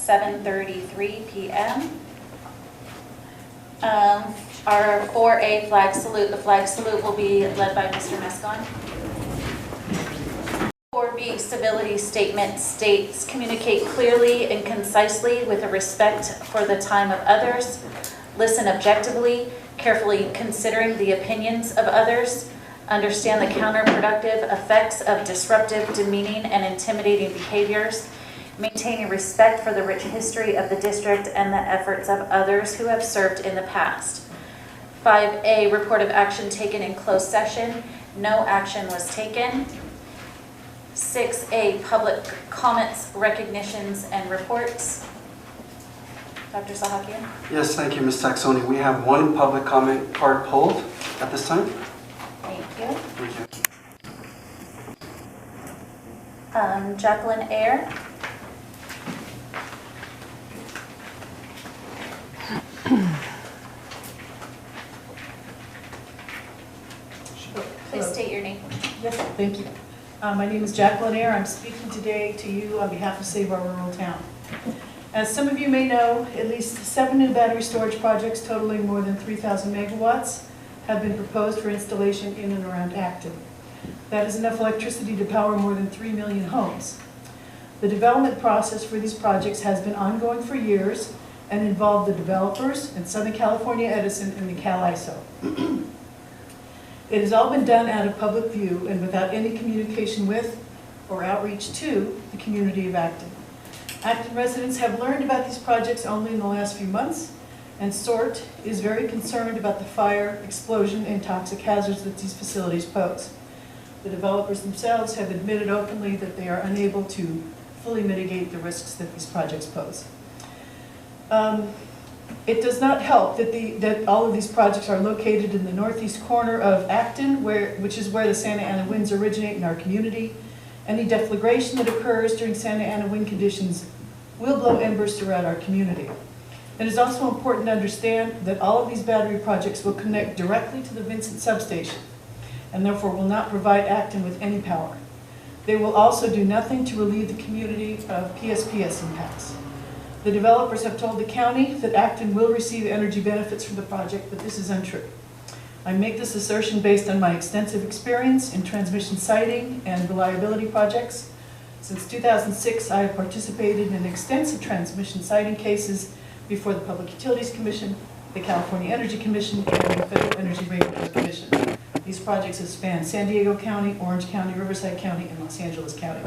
7:33 p.m. Our 4A flag salute, the flag salute will be led by Mr. Mescon. 4B civility statement states, communicate clearly and concisely with a respect for the time of others, listen objectively, carefully considering the opinions of others, understand the counterproductive effects of disruptive, demeaning, and intimidating behaviors, maintaining respect for the rich history of the district and the efforts of others who have served in the past. 5A, report of action taken in closed session. No action was taken. 6A, public comments, recognitions, and reports. Dr. Sahakian? Yes, thank you, Ms. Saxoni. We have one public comment card pulled at this time. Thank you. Thank you. Jacqueline Ayer. Please state your name. Yes, thank you. My name is Jacqueline Ayer. I'm speaking today to you on behalf of Save Our Rural Town. As some of you may know, at least 7 new battery storage projects totaling more than 3,000 megawatts have been proposed for installation in and around Acton. That is enough electricity to power more than 3 million homes. The development process for these projects has been ongoing for years and involved the developers and Southern California Edison and the CalISO. It has all been done out of public view and without any communication with or outreach to the community of Acton. Acton residents have learned about these projects only in the last few months, and SORT is very concerned about the fire, explosion, and toxic hazards that these facilities pose. The developers themselves have admitted openly that they are unable to fully mitigate the risks that these projects pose. It does not help that all of these projects are located in the northeast corner of Acton, which is where the Santa Ana winds originate in our community. Any deflagration that occurs during Santa Ana wind conditions will blow embers throughout our community. It is also important to understand that all of these battery projects will connect directly to the Vincent substation and therefore will not provide Acton with any power. They will also do nothing to relieve the community of PSPS impacts. The developers have told the county that Acton will receive energy benefits from the project, but this is untrue. I make this assertion based on my extensive experience in transmission siting and reliability projects. Since 2006, I have participated in extensive transmission siting cases before the Public Utilities Commission, the California Energy Commission, and the Federal Energy Regulatory Commission. These projects have spanned San Diego County, Orange County, Riverside County, and Los Angeles County.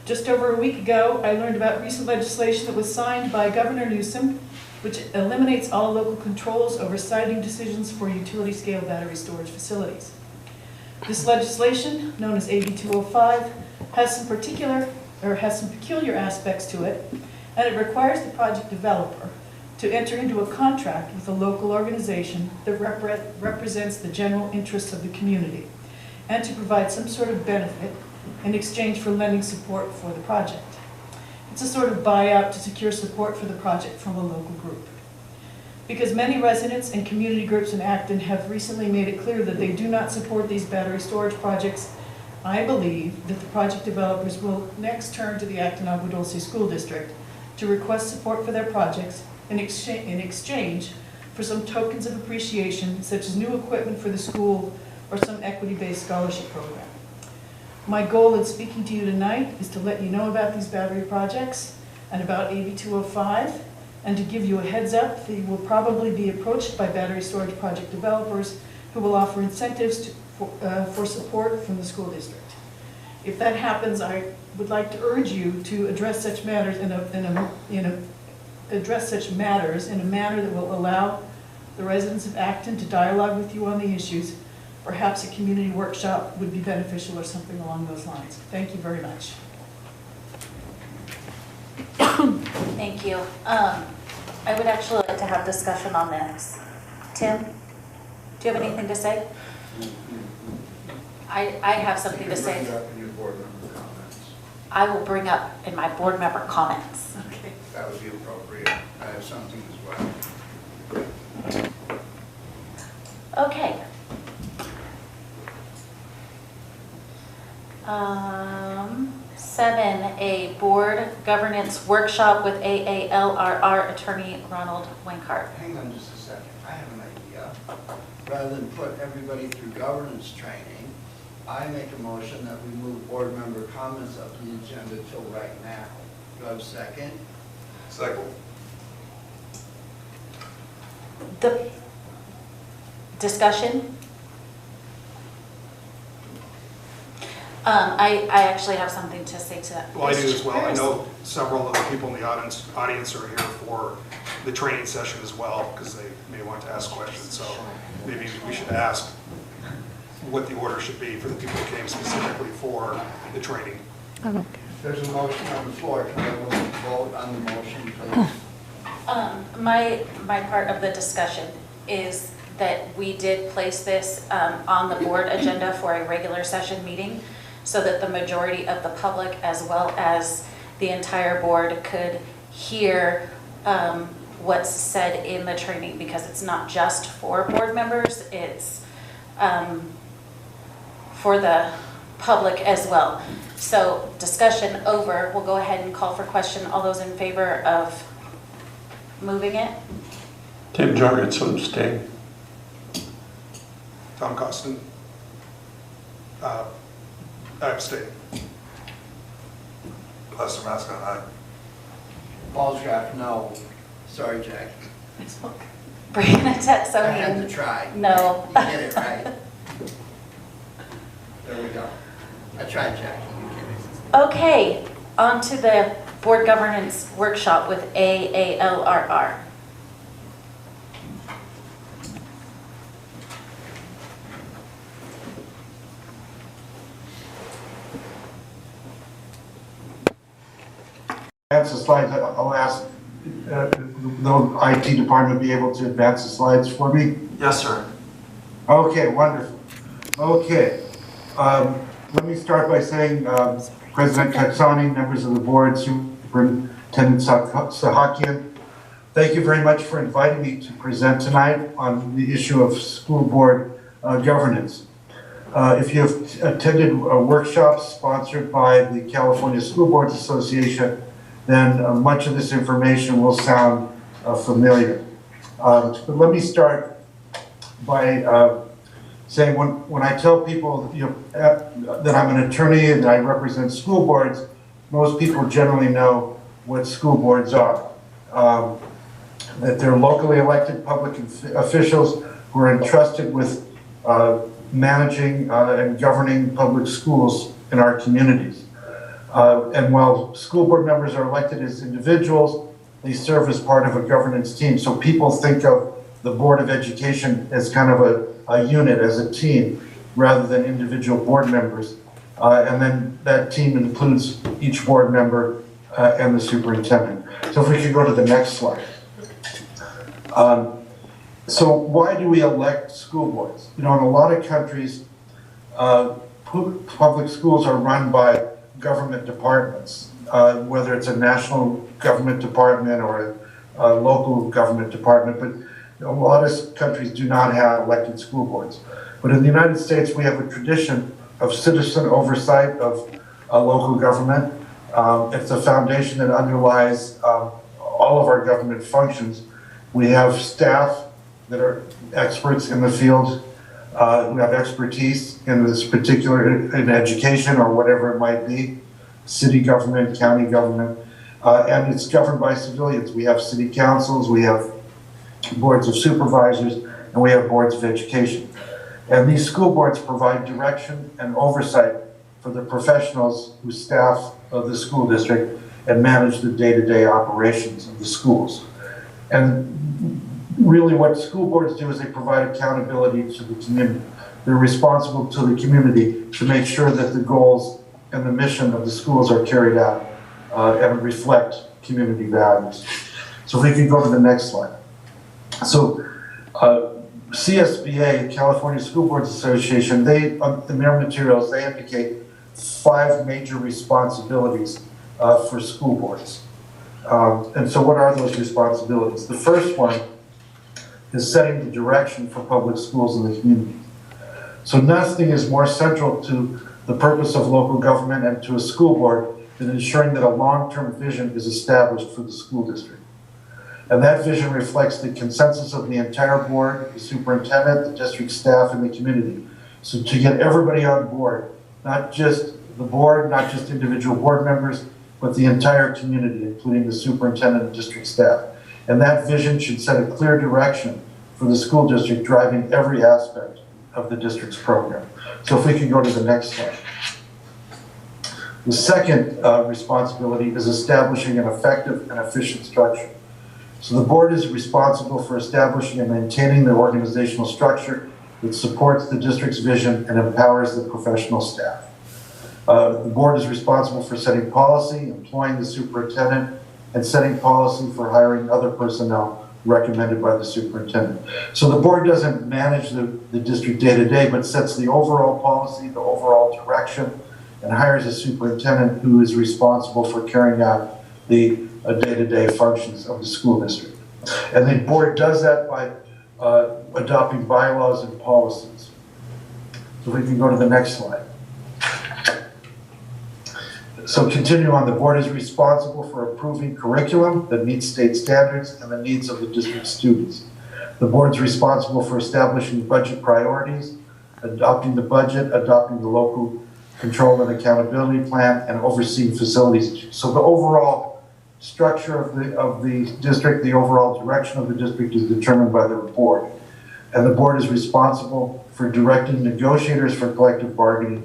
Just over a week ago, I learned about recent legislation that was signed by Governor Newsom, which eliminates all local controls over siting decisions for utility-scale battery storage facilities. This legislation, known as AB 205, has some peculiar aspects to it, and it requires the project developer to enter into a contract with a local organization that represents the general interests of the community, and to provide some sort of benefit in exchange for lending support for the project. It's a sort of buyout to secure support for the project from a local group. Because many residents and community groups in Acton have recently made it clear that they do not support these battery storage projects, I believe that the project developers will next turn to the Acton Agua Dulce School District to request support for their projects in exchange for some tokens of appreciation, such as new equipment for the school or some equity-based scholarship program. My goal in speaking to you tonight is to let you know about these battery projects and about AB 205, and to give you a heads up that you will probably be approached by battery storage project developers who will offer incentives for support from the school district. If that happens, I would like to urge you to address such matters in a manner that will allow the residents of Acton to dialogue with you on the issues. Perhaps a community workshop would be beneficial or something along those lines. Thank you very much. Thank you. I would actually like to have discussion on this. Tim, do you have anything to say? I have something to say. I will bring up in my board member comments. Okay. That would be appropriate. I have something as well. Okay. 7 a board governance workshop with AALRR attorney Ronald Wenkart. Hang on just a second, I have an idea. Rather than put everybody through governance training, I make a motion that we move board member comments up the agenda till right now. Do I have a second? Second. The discussion? I actually have something to say to that. Well, I do as well. I know several of the people in the audience are here for the training session as well, because they may want to ask questions. So maybe we should ask what the order should be for the people who came specifically for the training. There's a motion on the floor. Can I vote on the motion, please? My part of the discussion is that we did place this on the board agenda for a regular session meeting so that the majority of the public as well as the entire board could hear what's said in the training, because it's not just for board members, it's for the public as well. So discussion over, we'll go ahead and call for question. All those in favor of moving it? Tim Jorgensen abstain. Tom Costin? I abstain. Lester Mascon, aye. Paul Schraff, no. Sorry, Jack. Bernadette I had to Sonian? try. No. You get it right. There we go. I tried, Jack. You get it. Okay, on to the board governance workshop with AALRR. Advance the slides. I'll ask the IT department be able to advance the slides for me. Yes, sir. Okay, wonderful. Okay, let me start by saying President Katsani, members of the board, Superintendent Sahakian, thank you very much for inviting me to present tonight on the issue of school board governance. If you have attended workshops sponsored by the California School Boards Association, then much of this information will sound familiar. But let me start by saying when I tell people that I'm an attorney and I represent school boards, most people generally know what school boards are. That they're locally elected public officials who are entrusted with managing and governing public schools in our communities. And while school board members are elected as individuals, they serve as part of a governance team. So people think of the Board of Education as kind of a unit, as a team, rather than individual board members. And then that team includes each board member and the superintendent. So if we could go to the next slide. So why do we elect school boards? You know, in a lot of countries, public schools are run by government departments, whether it's a national government department or a local government department, but a lot of countries do not have elected school boards. But in the United States, we have a tradition of citizen oversight of local government. It's a foundation that underlies all of our government functions. We have staff that are experts in the field, who have expertise in this particular, in education or whatever it might be, city government, county government, and it's governed by civilians. We have city councils, we have boards of supervisors, and we have boards of education. And these school boards provide direction and oversight for the professionals who staff of the school district and manage the day-to-day operations of the schools. And really what school boards do is they provide accountability to the community. They're responsible to the community to make sure that the goals and the mission of the schools are carried out and reflect community values. So if we can go to the next slide. So CSBA, California School Boards Association, they, in their materials, they indicate 5 major responsibilities for school boards. And so what are those responsibilities? The first one is setting the direction for public schools in the community. So nothing is more central to the purpose of local government and to a school board in ensuring that a long-term vision is established for the school district. And that vision reflects the consensus of the entire board, the superintendent, the district staff, and the community. So to get everybody on board, not just the board, not just individual board members, but the entire community, including the superintendent and district staff. And that vision should set a clear direction for the school district, driving every aspect of the district's program. So if we could go to the next slide. The second responsibility is establishing an effective and efficient structure. So the board is responsible for establishing and maintaining the organizational structure that supports the district's vision and empowers the professional staff. The board is responsible for setting policy, employing the superintendent, and setting policy for hiring other personnel recommended by the superintendent. So the board doesn't manage the district day-to-day, but sets the overall policy, the overall direction, and hires a superintendent who is responsible for carrying out the day-to-day functions of the school district. And the board does that by adopting bylaws and policies. So we can go to the next slide. So continue on, the board is responsible for approving curriculum that meets state standards and the needs of the district students. The board is responsible for establishing budget priorities, adopting the budget, adopting the local control and accountability plan, and overseeing facilities issues. So the overall structure of the district, the overall direction of the district is determined by the board. And the board is responsible for directing negotiators for collective bargaining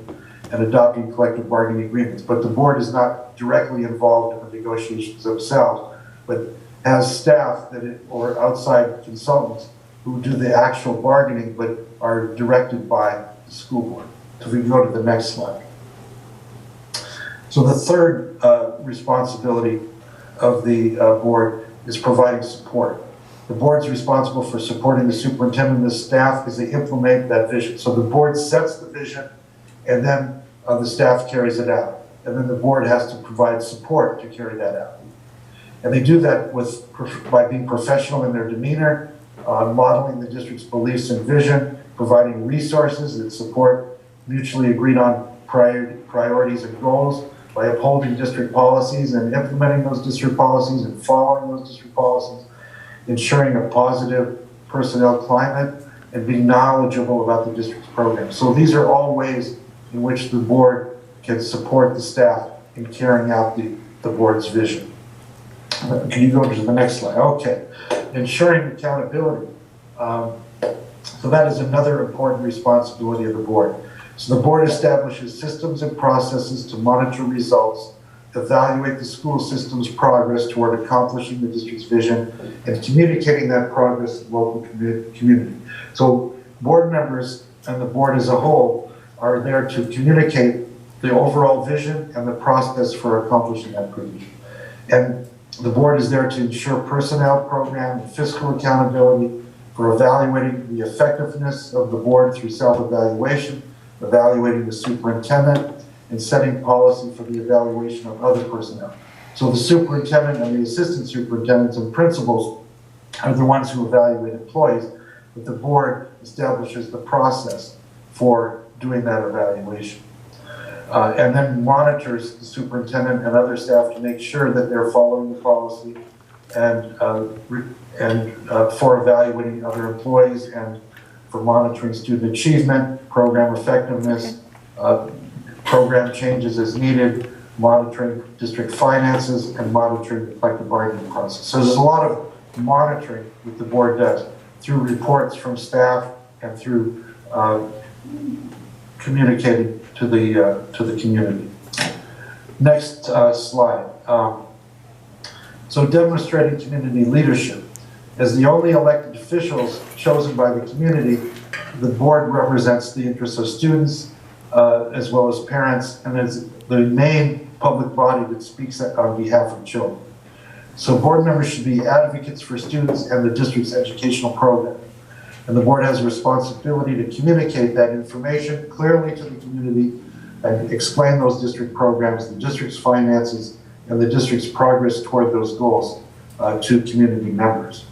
and adopting collective bargaining agreements. But the board is not directly involved in the negotiations themselves, but has staff or outside consultants who do the actual bargaining but are directed by the school board. So we can go to the next slide. So the third responsibility of the board is providing support. The board's responsible for supporting the superintendent and the staff as they implement that vision. So the board sets the vision, and then the staff carries it out. And then the board has to provide support to carry that out. And they do that by being professional in their demeanor, modeling the district's beliefs and vision, providing resources that support mutually agreed on priorities and goals, by upholding district policies and implementing those district policies and following those district policies, ensuring a positive personnel climate, and being knowledgeable about the district's program. So these are all ways in which the board can support the staff in carrying out the board's vision. Can you go to the next slide? Okay. Ensuring accountability. So that is another important responsibility of the board. So the board establishes systems and processes to monitor results, evaluate the school system's progress toward accomplishing the district's vision, and communicating that progress to the local community. So board members and the board as a whole are there to communicate the overall vision and the process for accomplishing that vision. And the board is there to ensure personnel, program, and fiscal accountability for evaluating the effectiveness of the board through self-evaluation, evaluating the superintendent, and setting policy for the evaluation of other personnel. So the superintendent and the assistant superintendents and principals are the ones who evaluate employees, but the board establishes the process for doing that evaluation. And then monitors the superintendent and other staff to make sure that they're following the policy and for evaluating other employees and for monitoring student achievement, program effectiveness, program changes as needed, monitoring district finances, and monitoring the collective bargaining process. So there's a lot of monitoring that the board does through reports from staff and through communicating to the community. Next slide. So demonstrating community leadership. As the only elected officials chosen by the community, the board represents the interests of students as well as parents, and is the main public body that speaks on behalf of children. So board members should be advocates for students and the district's educational program. And the board has a responsibility to communicate that information clearly to the community and explain those district programs, the district's finances, and the district's progress toward those goals to community members.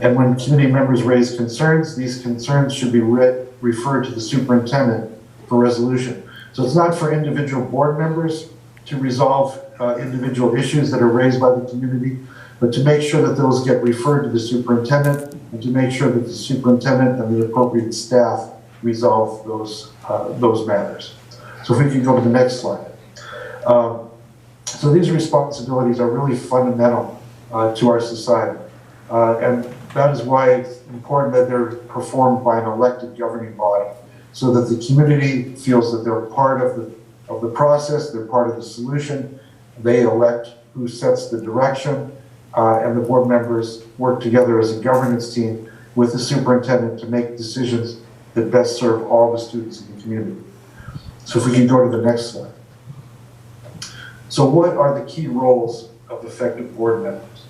And when community members raise concerns, these concerns should be referred to the superintendent for resolution. So it's not for individual board members to resolve individual issues that are raised by the community, but to make sure that those get referred to the superintendent and to make sure that the superintendent and the appropriate staff resolve those matters. So if we can go to the next slide. So these responsibilities are really fundamental to our society. And that is why it's important that they're performed by an elected governing body, so that the community feels that they're part of the process, they're part of the solution. They elect who sets the direction, and the board members work together as a governance team with the superintendent to make decisions that best serve all the students in the community. So if we can go to the next slide. So what are the key roles of effective board members?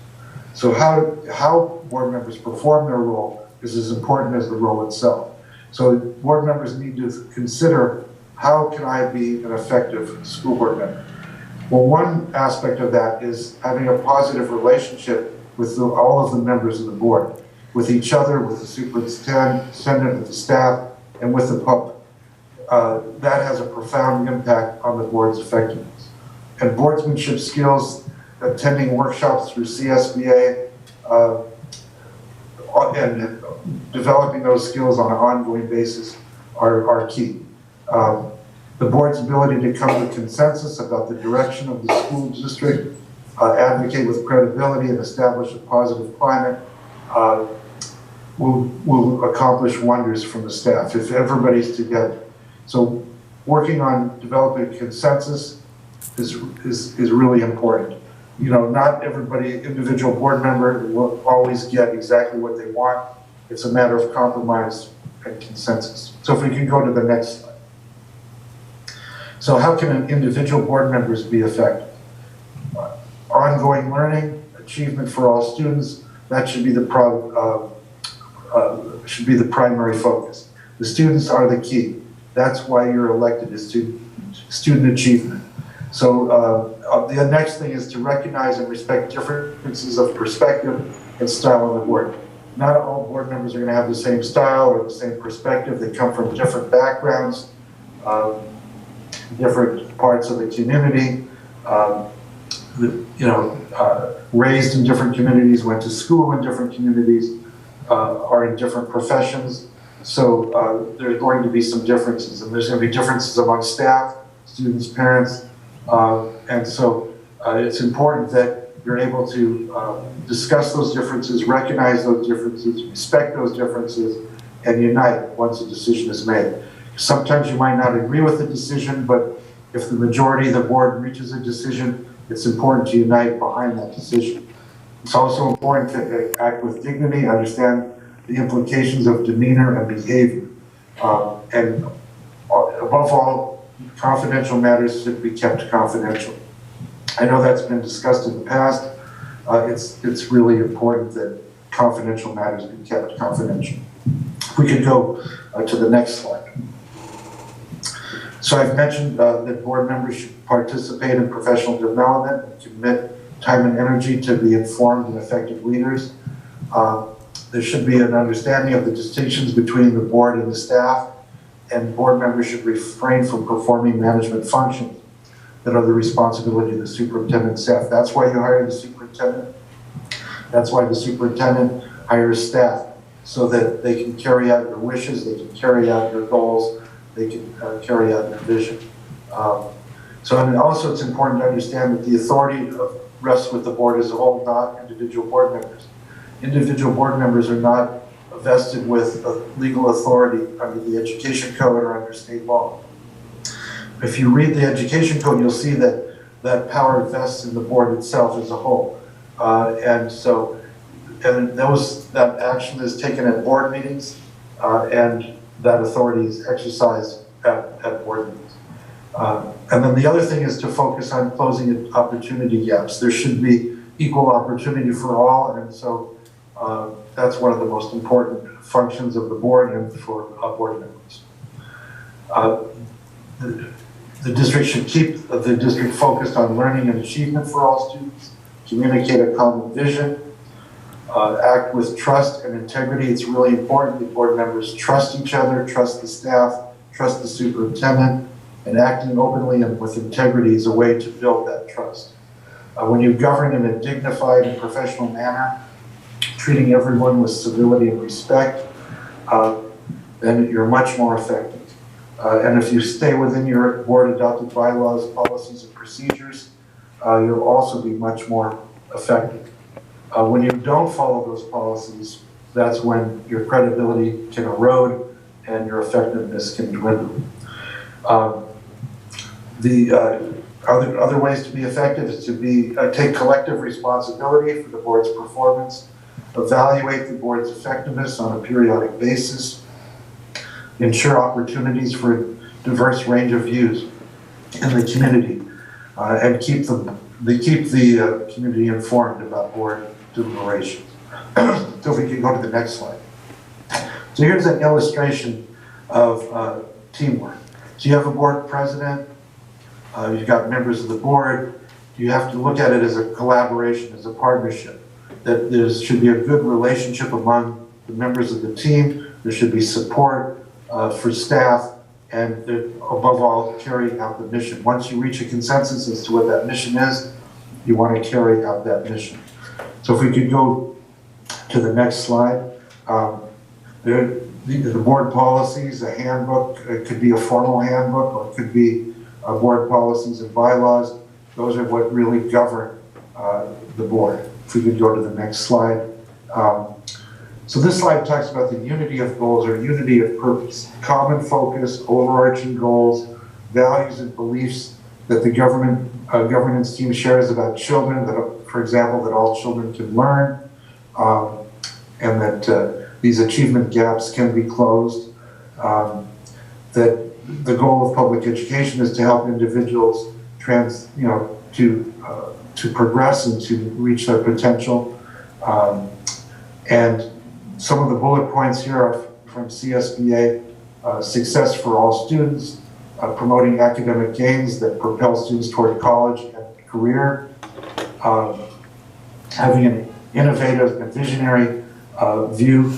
So how board members perform their role is as important as the role itself. So board members need to consider, how can I be an effective school board member? Well, one aspect of that is having a positive relationship with all of the members of the board, with each other, with the superintendent, with the staff, and with the public. That has a profound impact on the board's effectiveness. And boardsmanship skills, attending workshops through CSBA, and developing those skills on an ongoing basis are key. The board's ability to come to consensus about the direction of the school district, advocate with credibility, and establish a positive climate will accomplish wonders from the staff if everybody's together. So working on developing consensus is really important. You know, not everybody, individual board member will always get exactly what they want. It's a matter of compromise and consensus. So if we can go to the next slide. So how can an individual board members be effective? Ongoing learning, achievement for all students, that should be the primary focus. The students are the key. That's why you're elected, is to student achievement. So the next thing is to recognize and respect differences of perspective and style of the work. Not all board members are going to have the same style or the same perspective. They come from different backgrounds, different parts of the community, raised in different communities, went to school in different communities, are in different professions. So there's going to be some differences, and there's going to be differences among staff, students, parents, and so it's important that you're able to discuss those differences, recognize those differences, respect those differences, and unite once a decision is made. Sometimes you might not agree with the decision, but if the majority of the board reaches a decision, it's important to unite behind that decision. It's also important to act with dignity, understand the implications of demeanor and behavior. And above all, confidential matters should be kept confidential. I know that's been discussed in the past. It's really important that confidential matters be kept confidential. If we could go to the next slide. So I've mentioned that board members should participate in professional development and commit time and energy to be informed and effective leaders. There should be an understanding of the distinctions between the board and the staff, and board members should refrain from performing management functions that are the responsibility of the superintendent and staff. That's why you hire the superintendent. That's why the superintendent hires staff, so that they can carry out your wishes, they can carry out your goals, they can carry out your vision. And also it's important to understand that the authority rests with the board as a whole, not individual board members. Individual board members are not vested with legal authority under the education code or under state law. If you read the education code, you'll see that that power vests in the board itself as a whole. That action is taken at board meetings, and that authority is exercised at board meetings. And then the other thing is to focus on closing opportunity gaps. There should be equal opportunity for all, and so that's one of the most important functions of the board and for board members. The district should keep the district focused on learning and achievement for all students, communicate a common vision, act with trust and integrity. It's really important that board members trust each other, trust the staff, trust the superintendent, and acting openly and with integrity is a way to build that trust. When you govern in a dignified and professional manner, treating everyone with civility and respect, then you're much more effective. And if you stay within your board-adopted bylaws, policies, and procedures, you'll also be much more effective. When you don't follow those policies, that's when your credibility can erode and your effectiveness can dwindle. Other ways to be effective is to take collective responsibility for the board's performance, evaluate the board's effectiveness on a periodic basis, ensure opportunities for a diverse range of views in the community, and keep the community informed about board deliberations. So if we could go to the next slide. So here's an illustration of teamwork. So you have a board president, you've got members of the board. You have to look at it as a collaboration, as a partnership, that there should be a good relationship among the members of the team. There should be support for staff, and above all, carrying out the mission. Once you reach a consensus as to what that mission is, you want to carry out that mission. So if we could go to the next slide. The board policies, a handbook, it could be a formal handbook, or it could be board policies and bylaws. Those are what really govern the board. If we could go to the next slide. So this slide talks about the unity of goals or unity of purpose, common focus, overarching goals, values and beliefs that the governance team shares about children, that, for example, that all children can learn, and that these achievement gaps can be closed, that the goal of public education is to help individuals to progress and to reach their potential. And some of the bullet points here are from CSBA, success for all students, promoting academic gains that propel students toward college and career, having an innovative and visionary view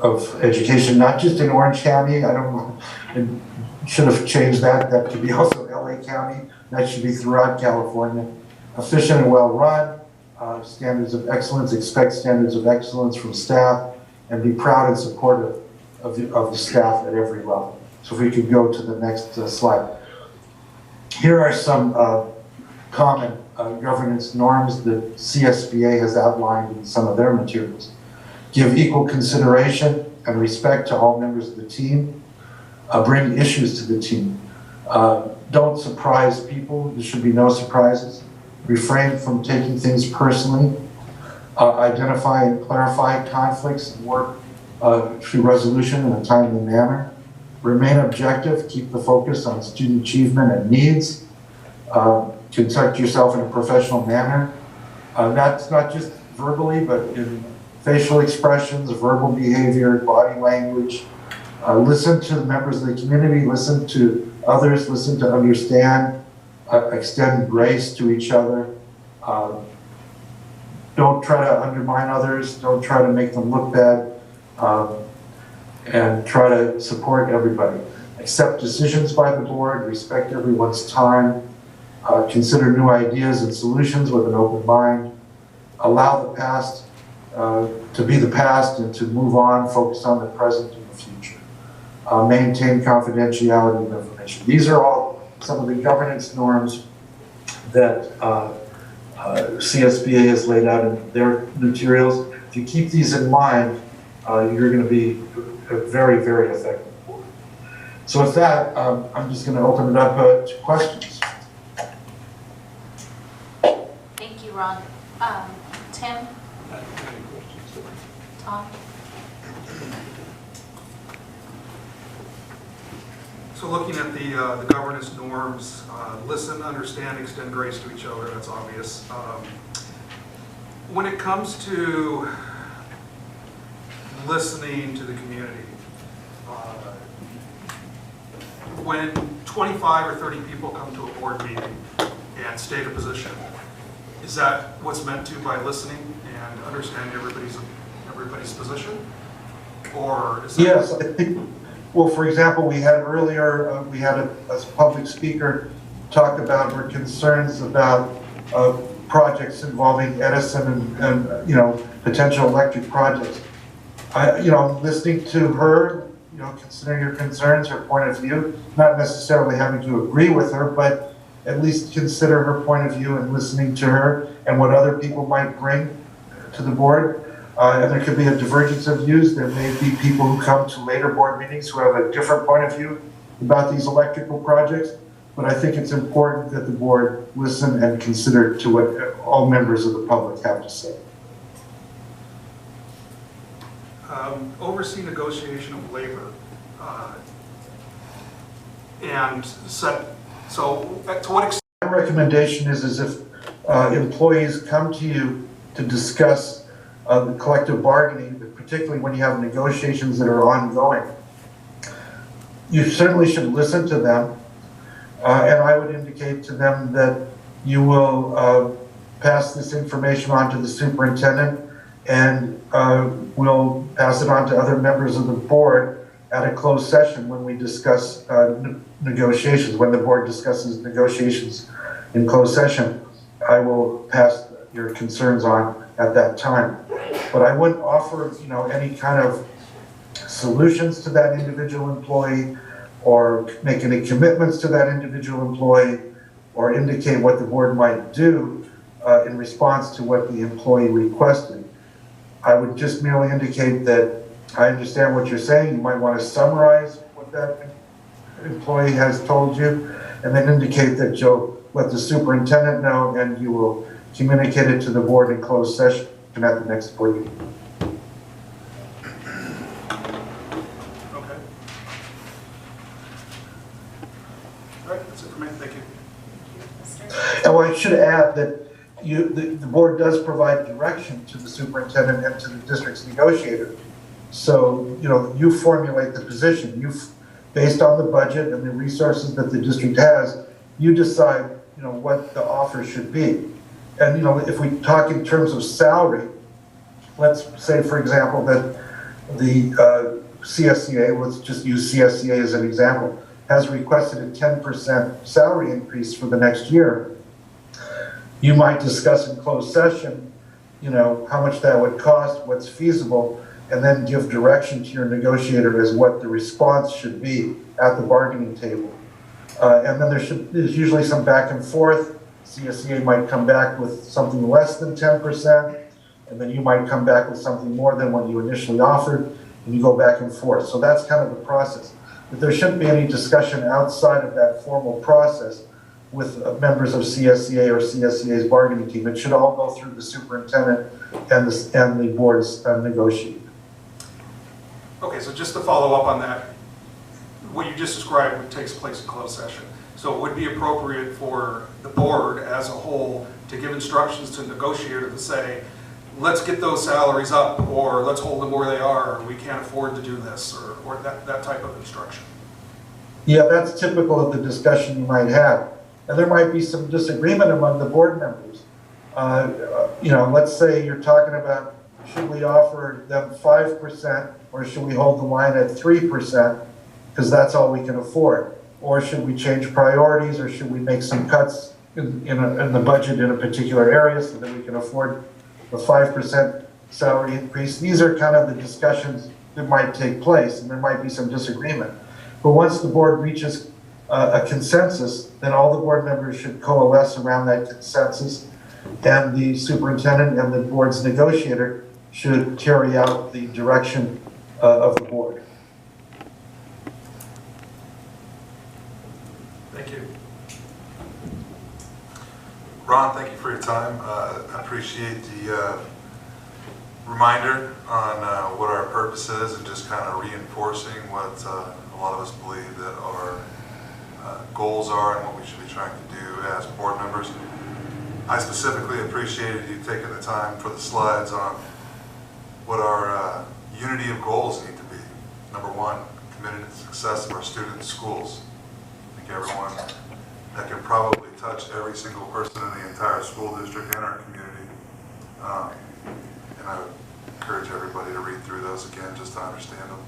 of education, not just in Orange County. I don't know, it should have changed that. That could be also LA County. That should be throughout California. Efficient and well run, standards of excellence, expect standards of excellence from staff, and be proud and supportive of the staff at every level. So if we could go to the next slide. Here are some common governance norms that CSBA has outlined in some of their materials. Give equal consideration and respect to all members of the team. Bring issues to the team. Don't surprise people. There should be no surprises. Refrain from taking things personally. Identify and clarify conflicts and work through resolution in a timely manner. Remain objective. Keep the focus on student achievement and needs. Conduct yourself in a professional manner. That's not just verbally, but in facial expressions, verbal behavior, body language. Listen to the members of the community, listen to others, listen to understand, extend grace to each other. Don't try to undermine others, don't try to make them look bad, and try to support everybody. Accept decisions by the board, respect everyone's time, consider new ideas and solutions with an open mind, allow the past to be the past and to move on, focus on the present and the future. Maintain confidentiality of information. These are all some of the governance norms that CSBA has laid out in their materials. If you keep these in mind, you're going to be a very, very effective board. So with that, I'm just going to open it up to questions. Thank you, Ron. Tim? Tom? So looking at the governance norms, listen, understand, extend grace to each other, that's obvious. When it comes to listening to the community, when 25 or 30 people come to a board meeting and state a position, is that what's meant to by listening and understanding everybody's position? Or is that... Yes, I think, well, for example, we had earlier, we had a public speaker talk about her concerns about projects involving Edison and potential electric projects. Listening to her, considering her concerns, her point of view, not necessarily having to agree with her, but at least consider her point of view and listening to her and what other people might bring to the board. And there could be a divergence of views. There may be people who come to later board meetings who have a different point of view about these electrical projects. But I think it's important that the board listen and consider to what all members of the public have to say. Oversee negotiation of labor and set, so to what extent? My recommendation is if employees come to you to discuss the collective bargaining, particularly when you have negotiations that are ongoing, you certainly should listen to them. And I would indicate to them that you will pass this information on to the superintendent and we'll pass it on to other members of the board at a closed session when we discuss negotiations. When the board discusses negotiations in closed session, I will pass your concerns on at that time. But I wouldn't offer, any kind of solutions to that individual employee or make any commitments to that individual employee or indicate what the board might do in response to what the employee requested. I would just merely indicate that I understand what you're saying. You might want to summarize what that employee has told you and then indicate that you'll let the superintendent know and you will communicate it to the board in closed session at the next board meeting. Okay. All right, that's it for me. Thank you. And I should add that the board does provide direction to the superintendent and to the district's negotiator. So, you formulate the position. Based on the budget and the resources that the district has, you decide, what the offer should be. And, if we talk in terms of salary, let's say, for example, that the CSCA, let's just use CSCA as an example, has requested a 10% salary increase for the next year. You might discuss in closed session, how much that would cost, what's feasible, and then give direction to your negotiator as what the response should be at the bargaining table. And then there's usually some back and forth. CSCA might come back with something less than 10%, and then you might come back with something more than what you initially offered, and you go back and forth. So that's kind of the process. But there shouldn't be any discussion outside of that formal process with members of CSCA or CSCA's bargaining team. It should all go through the superintendent and the board's negotiator. Okay, so just to follow up on that, what you just described takes place in closed session. So it would be appropriate for the board as a whole to give instructions to the negotiator to say, let's get those salaries up, or let's hold them where they are, or we can't afford to do this, or that type of instruction. Yeah, that's typical of the discussion you might have. And there might be some disagreement among the board members. Let's say you're talking about, should we offer them 5% or should we hold the line at 3% because that's all we can afford? Or should we change priorities, or should we make some cuts in the budget in a particular area so that we can afford the 5% salary increase? These are kind of the discussions that might take place, and there might be some disagreement. But once the board reaches a consensus, then all the board members should coalesce around that consensus, and the superintendent and the board's negotiator should carry out the direction of the board. Thank you. Ron, thank you for your time. I appreciate the reminder on what our purpose is and just kind of reinforcing what a lot of us believe that our goals are and what we should be trying to do as board members. I specifically appreciated you taking the time for the slides on what our unity of goals need to be. Number one, committed to the success of our students' schools. I think everyone that can probably touch every single person in the entire school district and our community. And I would encourage everybody to read through those again just to understand them.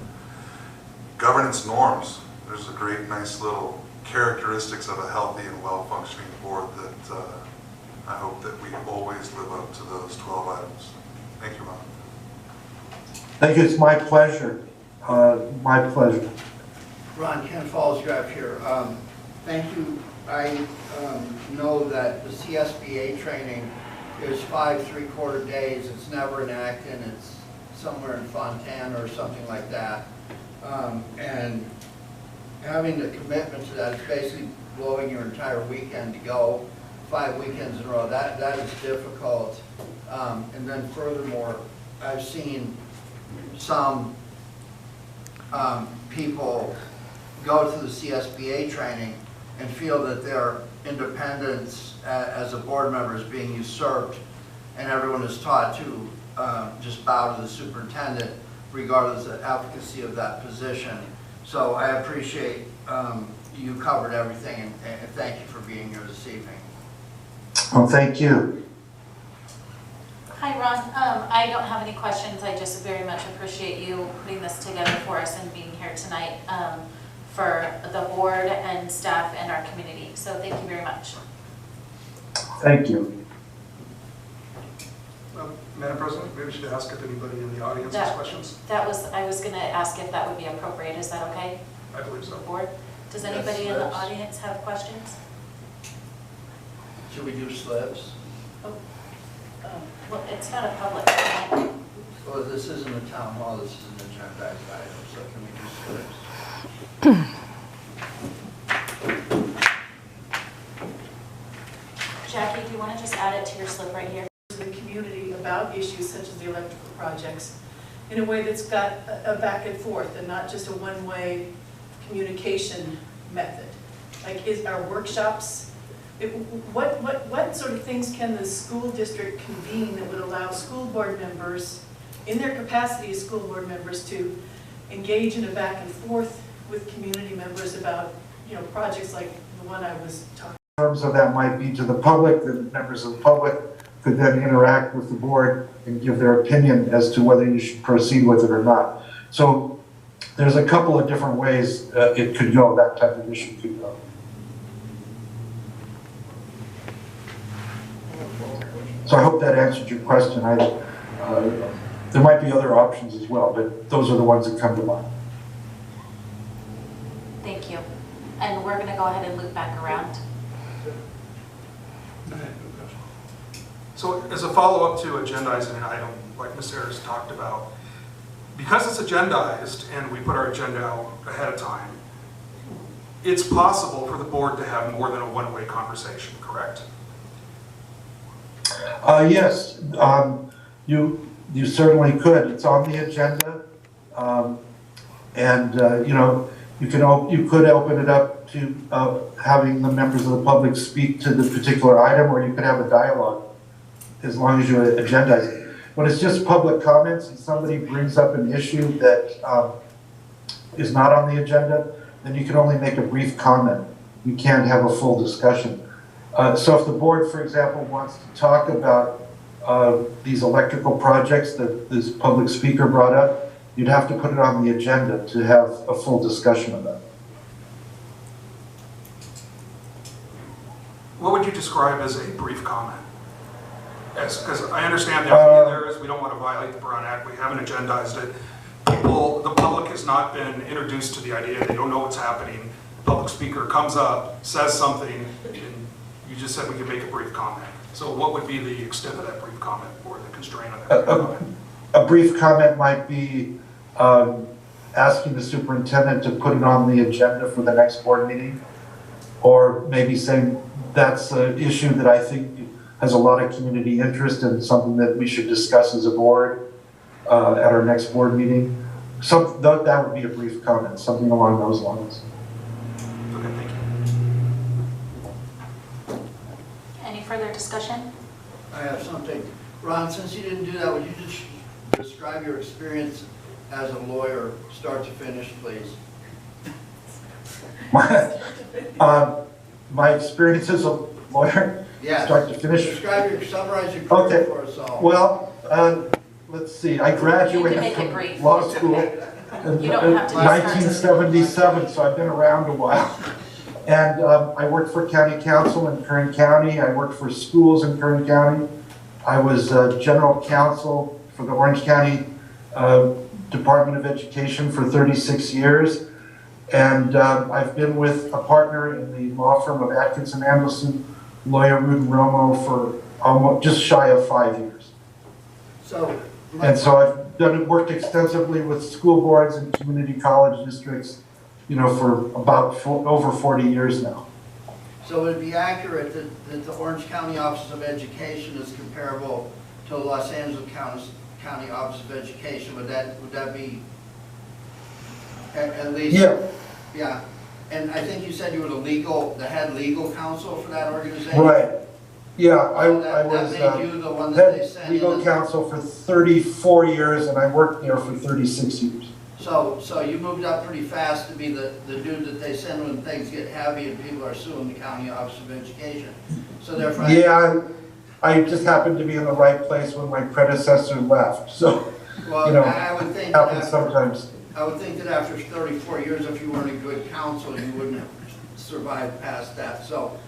Governance norms. There's a great, nice little characteristics of a healthy and well-functioning board that I hope that we always live up to those 12 items. Thank you, Ron. Thank you, it's my pleasure. My pleasure. Ron, Ken Fallsgraf here. Thank you. I know that the CSBA training is 5 3/4 days. It's never in Acton. It's somewhere in Fontana or something like that. And having the commitment to that is basically blowing your entire weekend to go 5 weekends in a row. That is difficult. And then furthermore, I've seen some people go to the CSBA training and feel that their independence as a board member is being usurped, and everyone is taught to just bow to the superintendent regardless of the efficacy of that position. So I appreciate you covered everything, and thank you for being here this evening. Well, thank you. Hi, Ron. I don't have any questions. I just very much appreciate you putting this together for us and being here tonight for the board and staff and our community. So thank you very much. Thank you. Madam President, maybe we should ask if anybody in the audience has questions. I was going to ask if that would be appropriate. Is that okay? I believe so. Board? Does anybody in the audience have questions? Should we do slips? Well, it's not a public meeting. Well, this isn't a town hall, this is an agenda item, so can we do slips? Jackie, do you want to just add it to your slip right here? The community about issues such as the electrical projects in a way that's got a back and forth and not just a one-way communication method. Like, is our workshops, what sort of things can the school district convene that would allow school board members, in their capacity as school board members, to engage in a back and forth with community members about, you know, projects like the one I was talking about? Terms of that might be to the public, the members of the public could then interact with the board and give their opinion as to whether you should proceed with it or not. So there's a couple of different ways it could go, that type of issue could go. So I hope that answered your question. There might be other options as well, but those are the ones that come to mind. Thank you. And we're going to go ahead and loop back around. So as a follow-up to agendizing an item, like Ms. Ayers talked about, because it's agendized and we put our agenda out ahead of time, it's possible for the board to have more than a one-way conversation, correct? Yes, you certainly could. It's on the agenda, and you know, you could open it up to having the members of the public speak to the particular item, or you could have a dialogue as long as you agendize it. When it's just public comments and somebody brings up an issue that is not on the agenda, then you can only make a brief comment. You can't have a full discussion. So if the board, for example, wants to talk about these electrical projects that this public speaker brought up, you'd have to put it on the agenda to have a full discussion of that. What would you describe as a brief comment? Because I understand the idea there is we don't want to violate the Brown Act. We haven't agendized it. The public has not been introduced to the idea. They don't know what's happening. Public speaker comes up, says something, and you just said we could make a brief comment. So what would be the extent of that brief comment or the constraint of that brief comment? A brief comment might be asking the superintendent to put it on the agenda for the next board meeting, or maybe saying that's an issue that I think has a lot of community interest and something that we should discuss as a board at our next board meeting. So that would be a brief comment, something along those lines. Okay, thank you. Any further discussion? I have something. Ron, since you didn't do that, would you just describe your experience as a lawyer, start to finish, please? My experience as a lawyer, Yes. start to finish. Summarize your career Okay. for us all. Well, let's see, I graduated make it from brief. law It's school okay. in You don't have to just start to 1977, so I've been around a while. And I worked for county council in Kern County. I worked for schools in Kern County. I was general counsel for the Orange County Department of Education for 36 years. And I've been with a partner in the law firm of Atkinson Anderson, lawyer Rudin Romo, for almost just shy of 5 years. So, And so I've worked extensively with school boards and community college districts, you know, for about over 40 years now. so would it be accurate that the Orange County Office of Education is comparable to the Los Angeles County Office of Education? Would that be at least? Yeah. Yeah. And I think you said you were the head legal counsel for that organization? Right. Yeah, I So was that made you the one that they head sent legal in. counsel for 34 years, and I worked there for 36 years. So you moved up pretty fast to be the dude that they send when things get heavy and people are suing the County Office of Education. So therefore. Yeah, I just happened to be in the right place when my predecessor left, so, Well, you know, I would think it that happens sometimes. I would think that after 34 years, if you weren't a good counsel, you wouldn't have survived past that. So,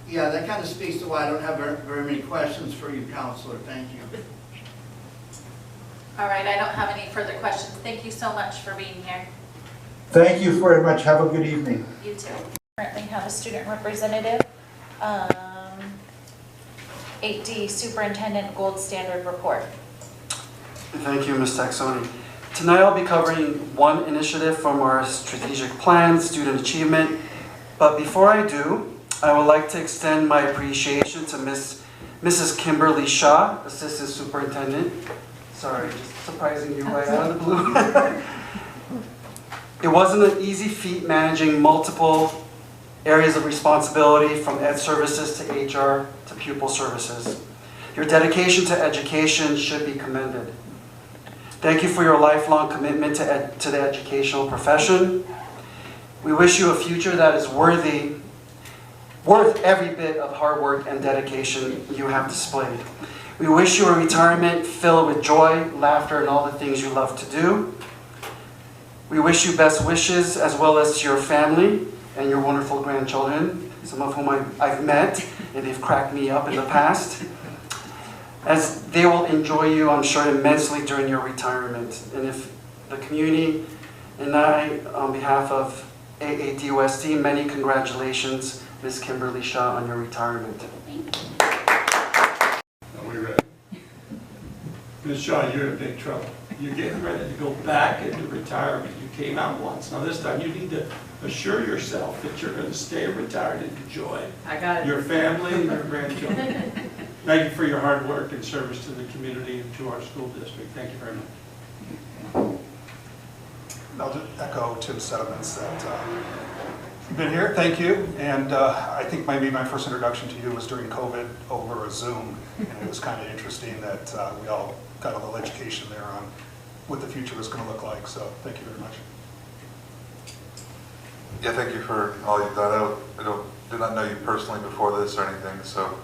yeah, that kind of speaks to why I don't have very many questions for you, Counselor. Thank you. All right, I don't have any further questions. Thank you so much for being here. Thank you very much. Have a good evening. You too. Currently have a student representative. 8D Superintendent Gold Standard Report. Thank you, Ms. Taxoni. Tonight I'll be covering one initiative from our strategic plan, student achievement. But before I do, I would like to extend my appreciation to Mrs. Kimberly Shaw, Assistant Superintendent. Sorry, just surprising you right out of the blue. It wasn't an easy feat managing multiple areas of responsibility, from ed services to HR to pupil services. Your dedication to education should be commended. Thank you for your lifelong commitment to the educational profession. We wish you a future that is worth every bit of hard work and dedication you have displayed. We wish you a retirement filled with joy, laughter, and all the things you love to do. We wish you best wishes, as well as to your family and your wonderful grandchildren, some of whom I've met, and they've cracked me up in the past, as they will enjoy you, I'm sure, immensely during your retirement. And if the community and I, on behalf of AADUSD, many congratulations, Ms. Kimberly Shaw, on your retirement. Are we ready? Ms. Shaw, you're in big trouble. You're getting ready to go back into retirement. You came out once. Now this time you need to assure yourself that you're going to stay retired and enjoy your family and your grandchildren. Thank you for your hard work and service to the community and to our school district. Thank you very much. I'll just echo Tim's sentiments that you've been here, thank you. And I think maybe my first introduction to you was during COVID over a Zoom. And it was kind of interesting that we all got a little education there on what the future was going to look like. So thank you very much. Yeah, thank you for all you've done. I did not know you personally before this or anything, so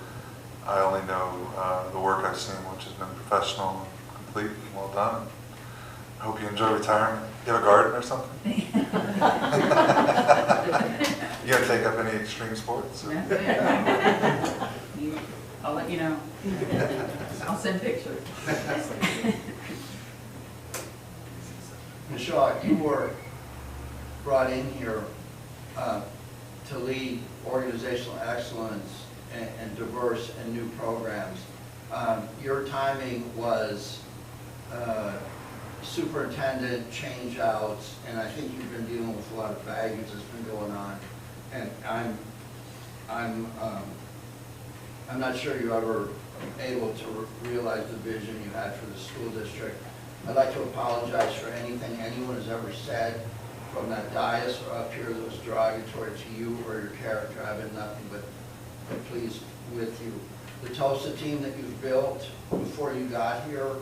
I only know the work I've seen, which has been professional and complete and well done. I hope you enjoy retirement. You have a garden or something? You gonna take up any extreme sports? I'll let you know. I'll send pictures. Ms. Shaw, you were brought in here to lead organizational excellence and diverse and new programs. Your timing was superintendent change outs, and I think you've been dealing with a lot of baggage that's been going on. And I'm not sure you ever able to realize the vision you had for the school district. I'd like to apologize for anything anyone has ever said from that dais or up here that was derogatory to you or your character. I've been nothing but pleased with you. The TOSA team that you've built before you got here,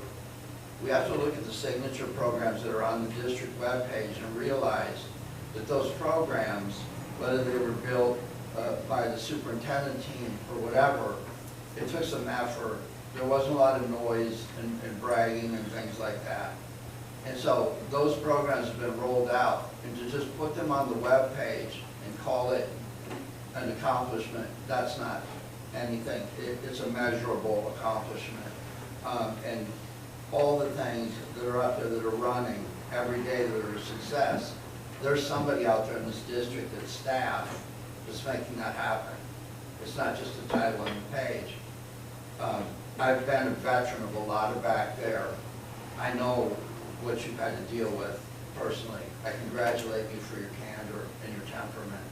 we have to look at the signature programs that are on the district webpage and realize that those programs, whether they were built by the superintendent team or whatever, it took some effort. There wasn't a lot of noise and bragging and things like that. And so those programs have been rolled out, and to just put them on the webpage and call it an accomplishment, that's not anything. It's a measurable accomplishment. And all the things that are out there that are running every day that are a success, there's somebody out there in this district that's staff that's making that happen. It's not just a title on the page. I've been a veteran of a lot of back there. I know what you've had to deal with personally. I congratulate you for your candor and your temperament.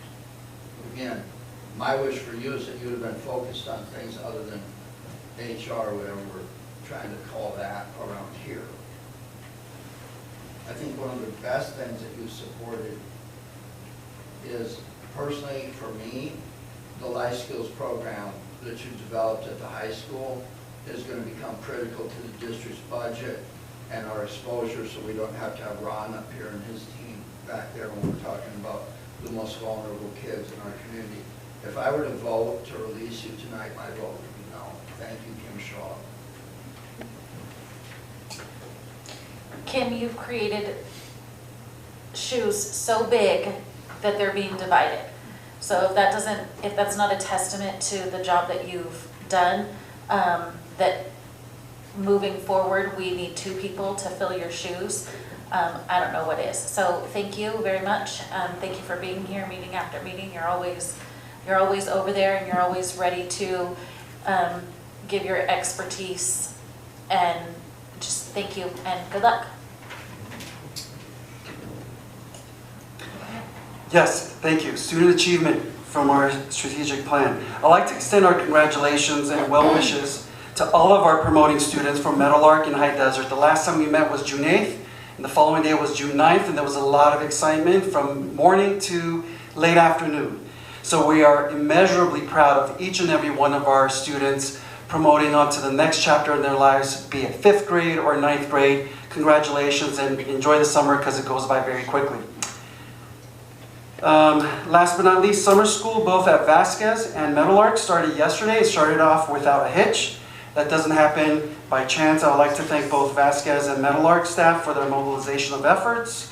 Again, my wish for you is that you would have been focused on things other than HR or whatever we're trying to call that around here. I think one of the best things that you supported is, personally for me, the life skills program that you developed at the high school is going to become critical to the district's budget and our exposure, so we don't have to have Ron up here and his team back there when we're talking about the most vulnerable kids in our community. If I were to vote to release you tonight, my vote would be no. Thank you, Kim Shaw. Kim, you've created shoes so big that they're being divided. So if that's not a testament to the job that you've done, that moving forward, we need 2 people to fill your shoes, I don't know what is. So thank you very much. Thank you for being here meeting after meeting. You're always over there, and you're always ready to give your expertise, and just thank you and good luck. Yes, thank you. Student achievement from our strategic plan. I'd like to extend our congratulations and well wishes to all of our promoting students from Meadowlark and High Desert. The last time we met was June 8th, and the following day was June 9th, and there was a lot of excitement from morning to late afternoon. So we are immeasurably proud of each and every one of our students promoting on to the next chapter in their lives, be it 5th grade or 9th grade. Congratulations, and enjoy the summer because it goes by very quickly. Last but not least, summer school both at Vasquez and Meadowlark started yesterday. It started off without a hitch. That doesn't happen by chance. I would like to thank both Vasquez and Meadowlark staff for their mobilization of efforts,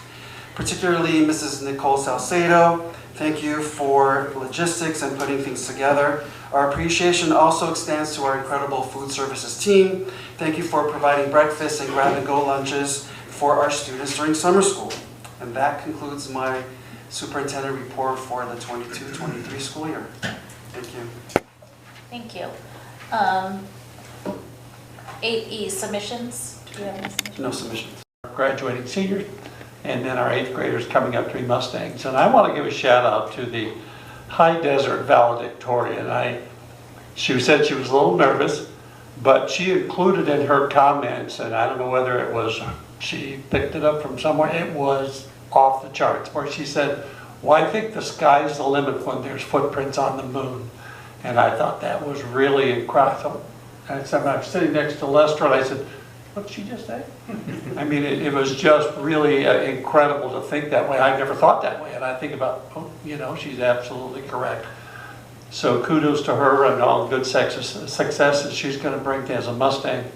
particularly Mrs. Nicole Salcedo. Thank you for logistics and putting things together. Our appreciation also extends to our incredible food services team. Thank you for providing breakfast and grab-and-go lunches for our students during summer school. And that concludes my superintendent report for the 22-23 school year. Thank you. Thank you. 8E, submissions. Do you have any submissions? No submissions. Graduating seniors, and then our 8th graders coming up to be Mustangs. And I want to give a shout out to the High Desert valedictorian. She said she was a little nervous, but she included in her comments, and I don't know whether it was she picked it up from somewhere, it was off the charts, where she said, well, I think the sky's the limit when there's footprints on the moon. And I thought that was really incredible. And I was sitting next to Lester, and I said, what did she just say? I mean, it was just really incredible to think that way. I never thought that way. And I think about, oh, you know, she's absolutely correct. So kudos to her and all the good successes she's going to bring as a Mustang.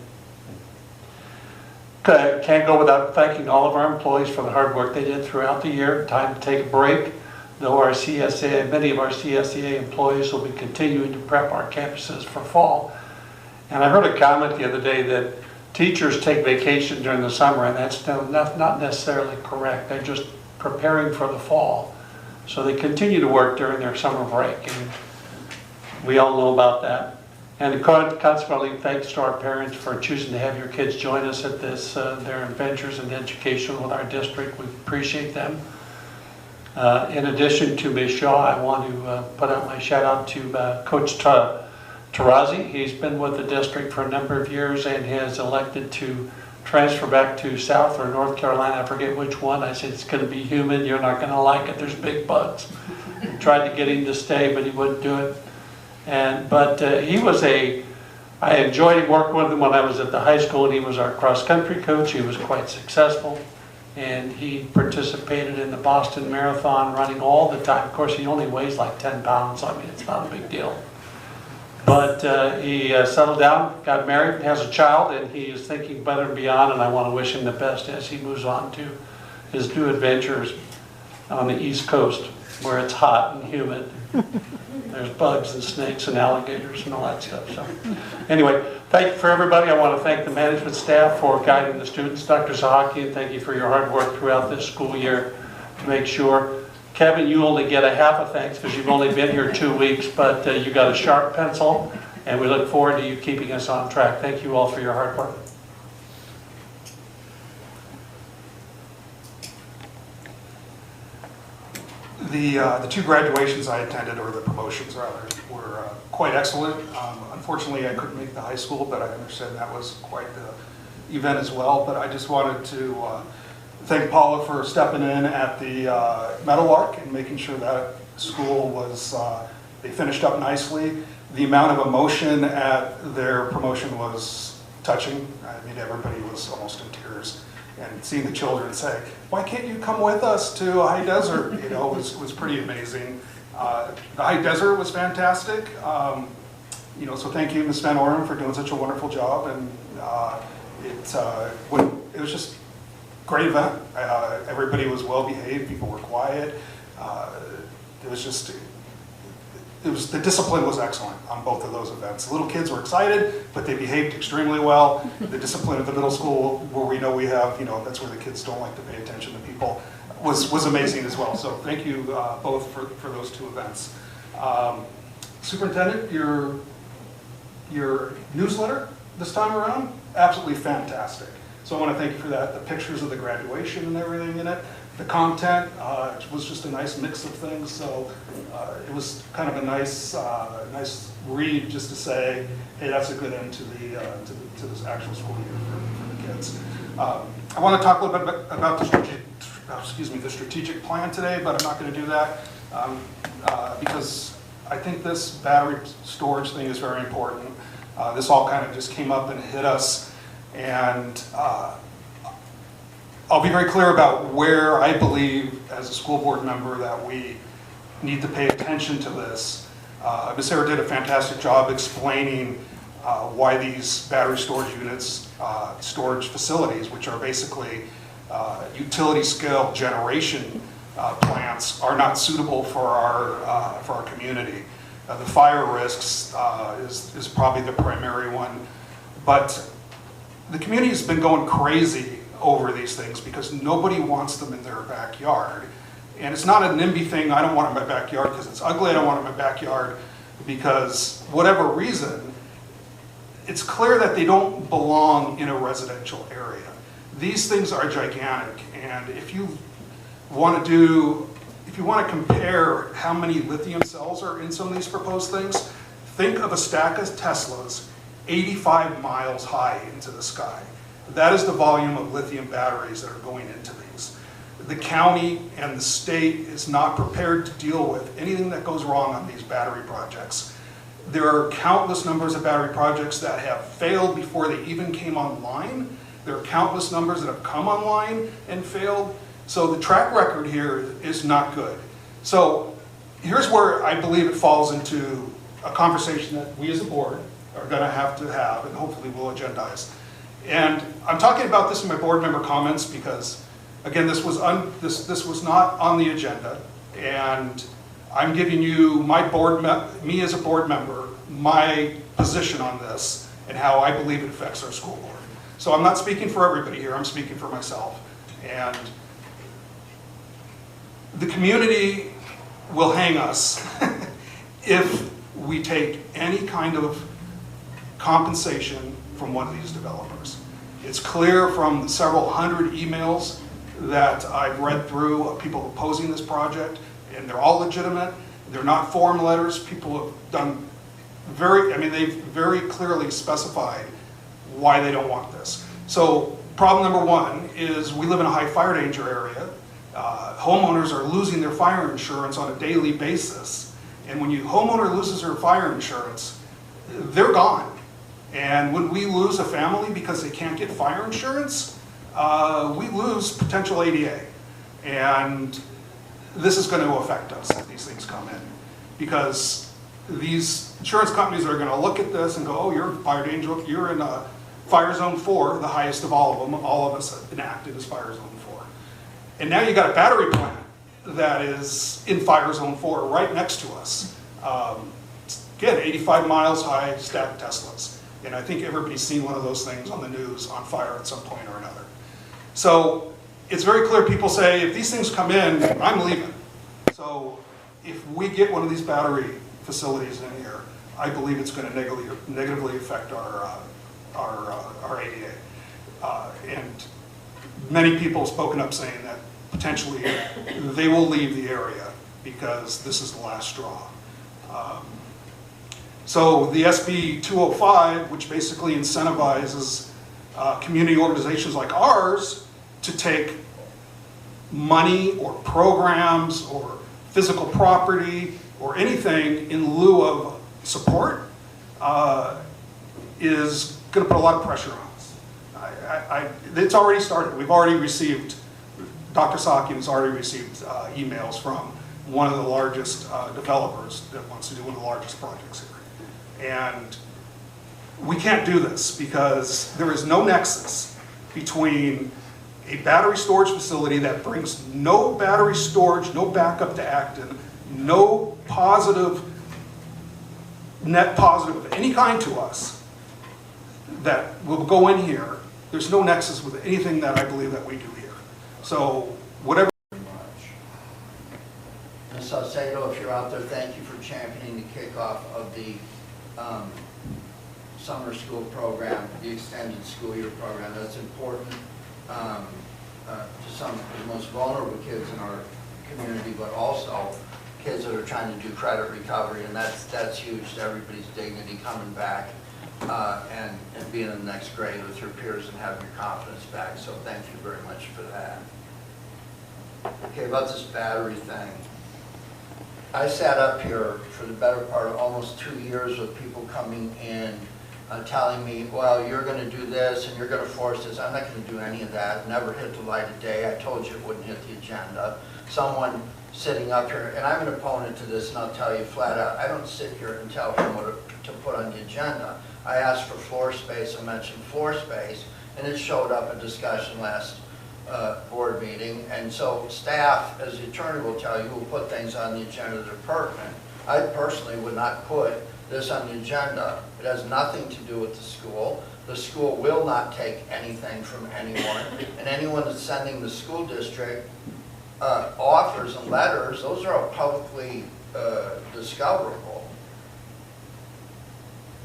Can't go without thanking all of our employees for the hard work they did throughout the year. Time to take a break. Though our CSA, many of our CSEA employees will be continuing to prep our campuses for fall. And I heard a comment the other day that teachers take vacation during the summer, and that's not necessarily correct. They're just preparing for the fall. So they continue to work during their summer break, and we all know about that. And consequently, thanks to our parents for choosing to have your kids join us at this, their adventures in education with our district. We appreciate them. In addition to Ms. Shaw, I want to put out my shout out to Coach Tarazi. He's been with the district for a number of years and has elected to transfer back to South or North Carolina. I forget which one. I said, it's going to be humid. You're not going to like it. There's big bugs. Tried to get him to stay, but he wouldn't do it. But I enjoyed working with him when I was at the high school, and he was our cross-country coach. He was quite successful, and he participated in the Boston Marathon running all the time. Of course, he only weighs like 10 pounds, so I mean, it's not a big deal. But he settled down, got married, has a child, and he is thinking better and beyond, and I want to wish him the best as he moves on to his new adventures on the East Coast. where it's hot and humid. There's bugs and snakes and alligators and all that stuff. So anyway, thank you for everybody. I want to thank the management staff for guiding the students. Dr. Zahakian, thank you for your hard work throughout this school year to make sure. Kevin, you only get a half a thanks because you've only been here 2 weeks, but you got a sharp pencil, and we look forward to you keeping us on track. Thank you all for your hard work. The two graduations I attended, or the promotions rather, were quite excellent. Unfortunately, I couldn't make the high school, but I understand that was quite the event as well. But I just wanted to thank Paula for stepping in at the Meadowlark and making sure that school was, they finished up nicely. The amount of emotion at their promotion was touching. I mean, everybody was almost in tears. And seeing the children say, "Why can't you come with us to High Desert?" You know, was pretty amazing. The High Desert was fantastic. You know, so thank you, Ms. Van Oren, for doing such a wonderful job. And it was just a great event. Everybody was well behaved. People were quiet. It was just. The discipline was excellent on both of those events. The little kids were excited, but they behaved extremely well. The discipline at the middle school, where we know we have, you know, that's where the kids don't like to pay attention to people, was amazing as well. So thank you both for those two events. Superintendent, your newsletter this time around, absolutely fantastic. So I want to thank you for that. The pictures of the graduation and everything in it. The content was just a nice mix of things, so it was kind of a nice read just to say, hey, that's a good end to this actual school year for the kids. I want to talk a little bit about the strategic plan today, but I'm not going to do that because I think this battery storage thing is very important. This all kind of just came up and hit us, and I'll be very clear about where I believe, as a school board member, that we need to pay attention to this. Ms. Sarah did a fantastic job explaining why these battery storage units, storage facilities, which are basically utility scale generation plants, are not suitable for our community. The fire risks is probably the primary one, but the community has been going crazy over these things because nobody wants them in their backyard. And it's not a NIMBY thing, I don't want it in my backyard because it's ugly, I don't want it in my backyard because whatever reason, it's clear that they don't belong in a residential area. These things are gigantic, and if you want to compare how many lithium cells are in some of these proposed things, think of a stack of Teslas 85 miles high into the sky. That is the volume of lithium batteries that are going into these. The county and the state is not prepared to deal with anything that goes wrong on these battery projects. There are countless numbers of battery projects that have failed before they even came online. There are countless numbers that have come online and failed. So the track record here is not good. So here's where I believe it falls into a conversation that we as a board are going to have, and hopefully we'll agendize. And I'm talking about this in my board member comments because, again, this was not on the agenda, and I'm giving you me as a board member, my position on this and how I believe it affects our school board. So I'm not speaking for everybody here, I'm speaking for myself. And the community will hang us if we take any kind of compensation from one of these developers. It's clear from the several hundred emails that I've read through of people opposing this project, and they're all legitimate. They're not form letters. People have done they've very clearly specified why they don't want this. So problem number one is we live in a high fire danger area. Homeowners are losing their fire insurance on a daily basis. And when homeowner loses their fire insurance, they're gone. And when we lose a family because they can't get fire insurance, we lose potential ADA. And this is going to affect us if these things come in. Because these insurance companies are going to look at this and go, oh, you're fire danger, you're in a fire zone 4, the highest of all of them. All of us have enacted as fire zone 4. And now you got a battery plant that is in Fire Zone 4, right next to us. Again, 85 miles high stacked Teslas. And I think everybody's seen one of those things on the news on fire at some point or another. So it's very clear, people say, if these things come in, I'm leaving. So if we get one of these battery facilities in here, I believe it's going to negatively affect our ADA. And many people have spoken up saying that potentially they will leave the area because this is the last straw. So the SB 205, which basically incentivizes community organizations like ours to take money or programs or physical property or anything in lieu of support, is going to put a lot of pressure on us. It's already started. We've already received, Dr. Sakian has already received emails from one of the largest developers that wants to do one of the largest projects here. And we can't do this because there is no nexus between a battery storage facility that brings no battery storage, no backup to Acton, no positive, net positive of any kind to us that will go in here. There's no nexus with anything that I believe that we do here. So whatever. Ms. Saucedo, if you're out there, thank you for championing the kickoff of the summer school program, the extended school year program. That's important to some of the most vulnerable kids in our community, but also kids that are trying to do credit recovery, and that's huge to everybody's dignity coming back and being in the next grade with your peers and having your confidence back. So thank you very much for that. Okay, about this battery thing. I sat up here for the better part of almost 2 years with people coming in telling me, well, you're going to do this and you're going to force this. I'm not going to do any of that. Never hit the light of day. I told you it wouldn't hit the agenda. Someone sitting up here, and I'm an opponent to this, and I'll tell you flat out, I don't sit here and tell him what to put on the agenda. I asked for floor space, I mentioned floor space, and it showed up in discussion last board meeting. And so staff, as the attorney will tell you, will put things on the agenda that are pertinent. I personally would not put this on the agenda. It has nothing to do with the school. The school will not take anything from anyone, and anyone that's sending the school district offers and letters, those are all publicly discoverable.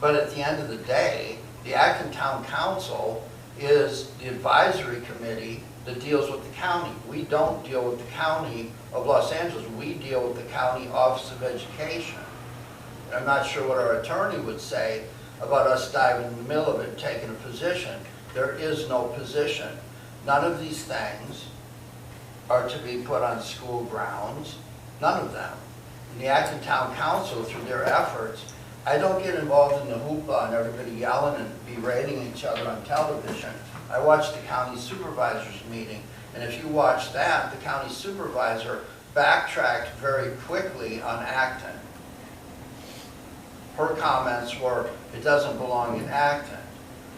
But at the end of the day, the Acton Town Council is the advisory committee that deals with the county. We don't deal with the county of Los Angeles. We deal with the county Office of Education. And I'm not sure what our attorney would say about us diving in the middle of it and taking a position. There is no position. None of these things are to be put on school grounds. None of them. And the Acton Town Council, through their efforts, I don't get involved in the hoopla and everybody yelling and berating each other on television. I watched the county supervisor's meeting, and if you watch that, the county supervisor backtracked very quickly on Acton. Her comments were, it doesn't belong in Acton.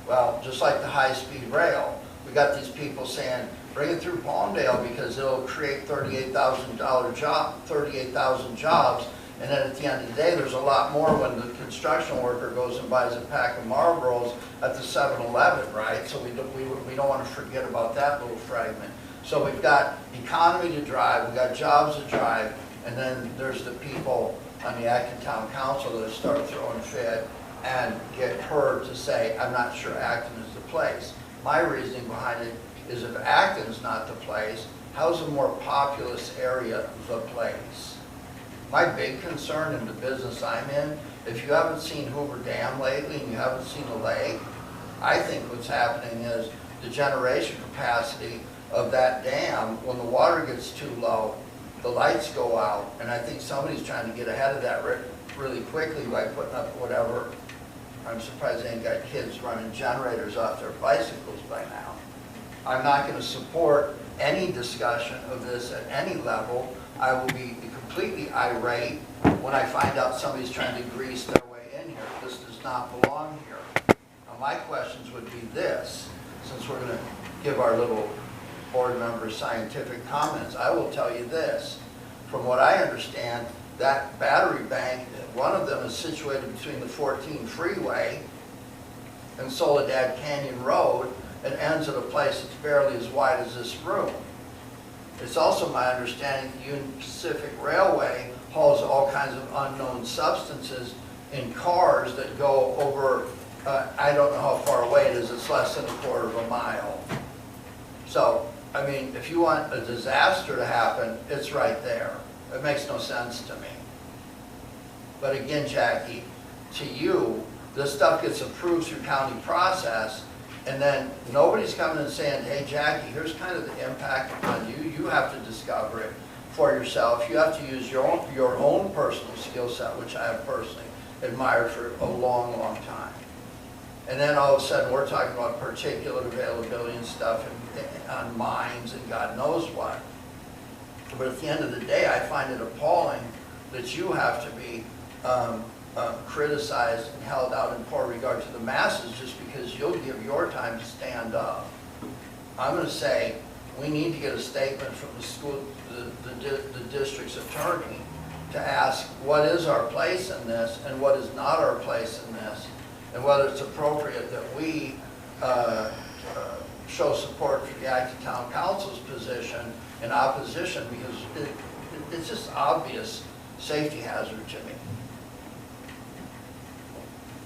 Well, just like the high-speed rail, we got these people saying, bring it through Palmdale because it'll create 38,000 jobs. And then at the end of the day, there's a lot more when the construction worker goes and buys a pack of Marlboros at the 7-Eleven, right? So we don't want to forget about that little fragment. So we've got economy to drive, we've got jobs to drive, and then there's the people on the Acton Town Council that start throwing fit and get her to say, I'm not sure Acton is the place. My reasoning behind it is if Acton's not the place, how's a more populous area the place? My big concern in the business I'm in, if you haven't seen Hoover Dam lately and you haven't seen the lake, I think what's happening is the generation capacity of that dam, when the water gets too low, the lights go out, and I think somebody's trying to get ahead of that really quickly by putting up whatever. I'm surprised they ain't got kids running generators off their bicycles by now. I'm not going to support any discussion of this at any level. I will be completely irate when I find out somebody's trying to grease their way in here. This does not belong here. Now my questions would be this, since we're going to give our little board members scientific comments, I will tell you this. from what I understand, that battery bank, one of them is situated between the 14 freeway and Soledad Canyon Road, and ends at a place that's barely as wide as this room. It's also my understanding that Union Pacific Railway hauls all kinds of unknown substances in cars that go over, I don't know how far away it is, it's less than a quarter of a mile. So, I mean, if you want a disaster to happen, it's right there. It makes no sense to me. But again, Jackie, to you, this stuff gets approved through county process, and then nobody's coming and saying, hey, Jackie, here's kind of the impact on you. You have to discover it for yourself. You have to use your own personal skill set, which I have personally admired for a long, long time. And then all of a sudden, we're talking about particulate availability and stuff on mines and God knows what. But at the end of the day, I find it appalling that you have to be criticized and held out in poor regard to the masses just because you'll give your time to stand up. I'm going to say we need to get a statement from the school, the district's attorney to ask what is our place in this and what is not our place in this, and whether it's appropriate that we show support for the acting town council's position in opposition, because it's just obvious safety hazard to me.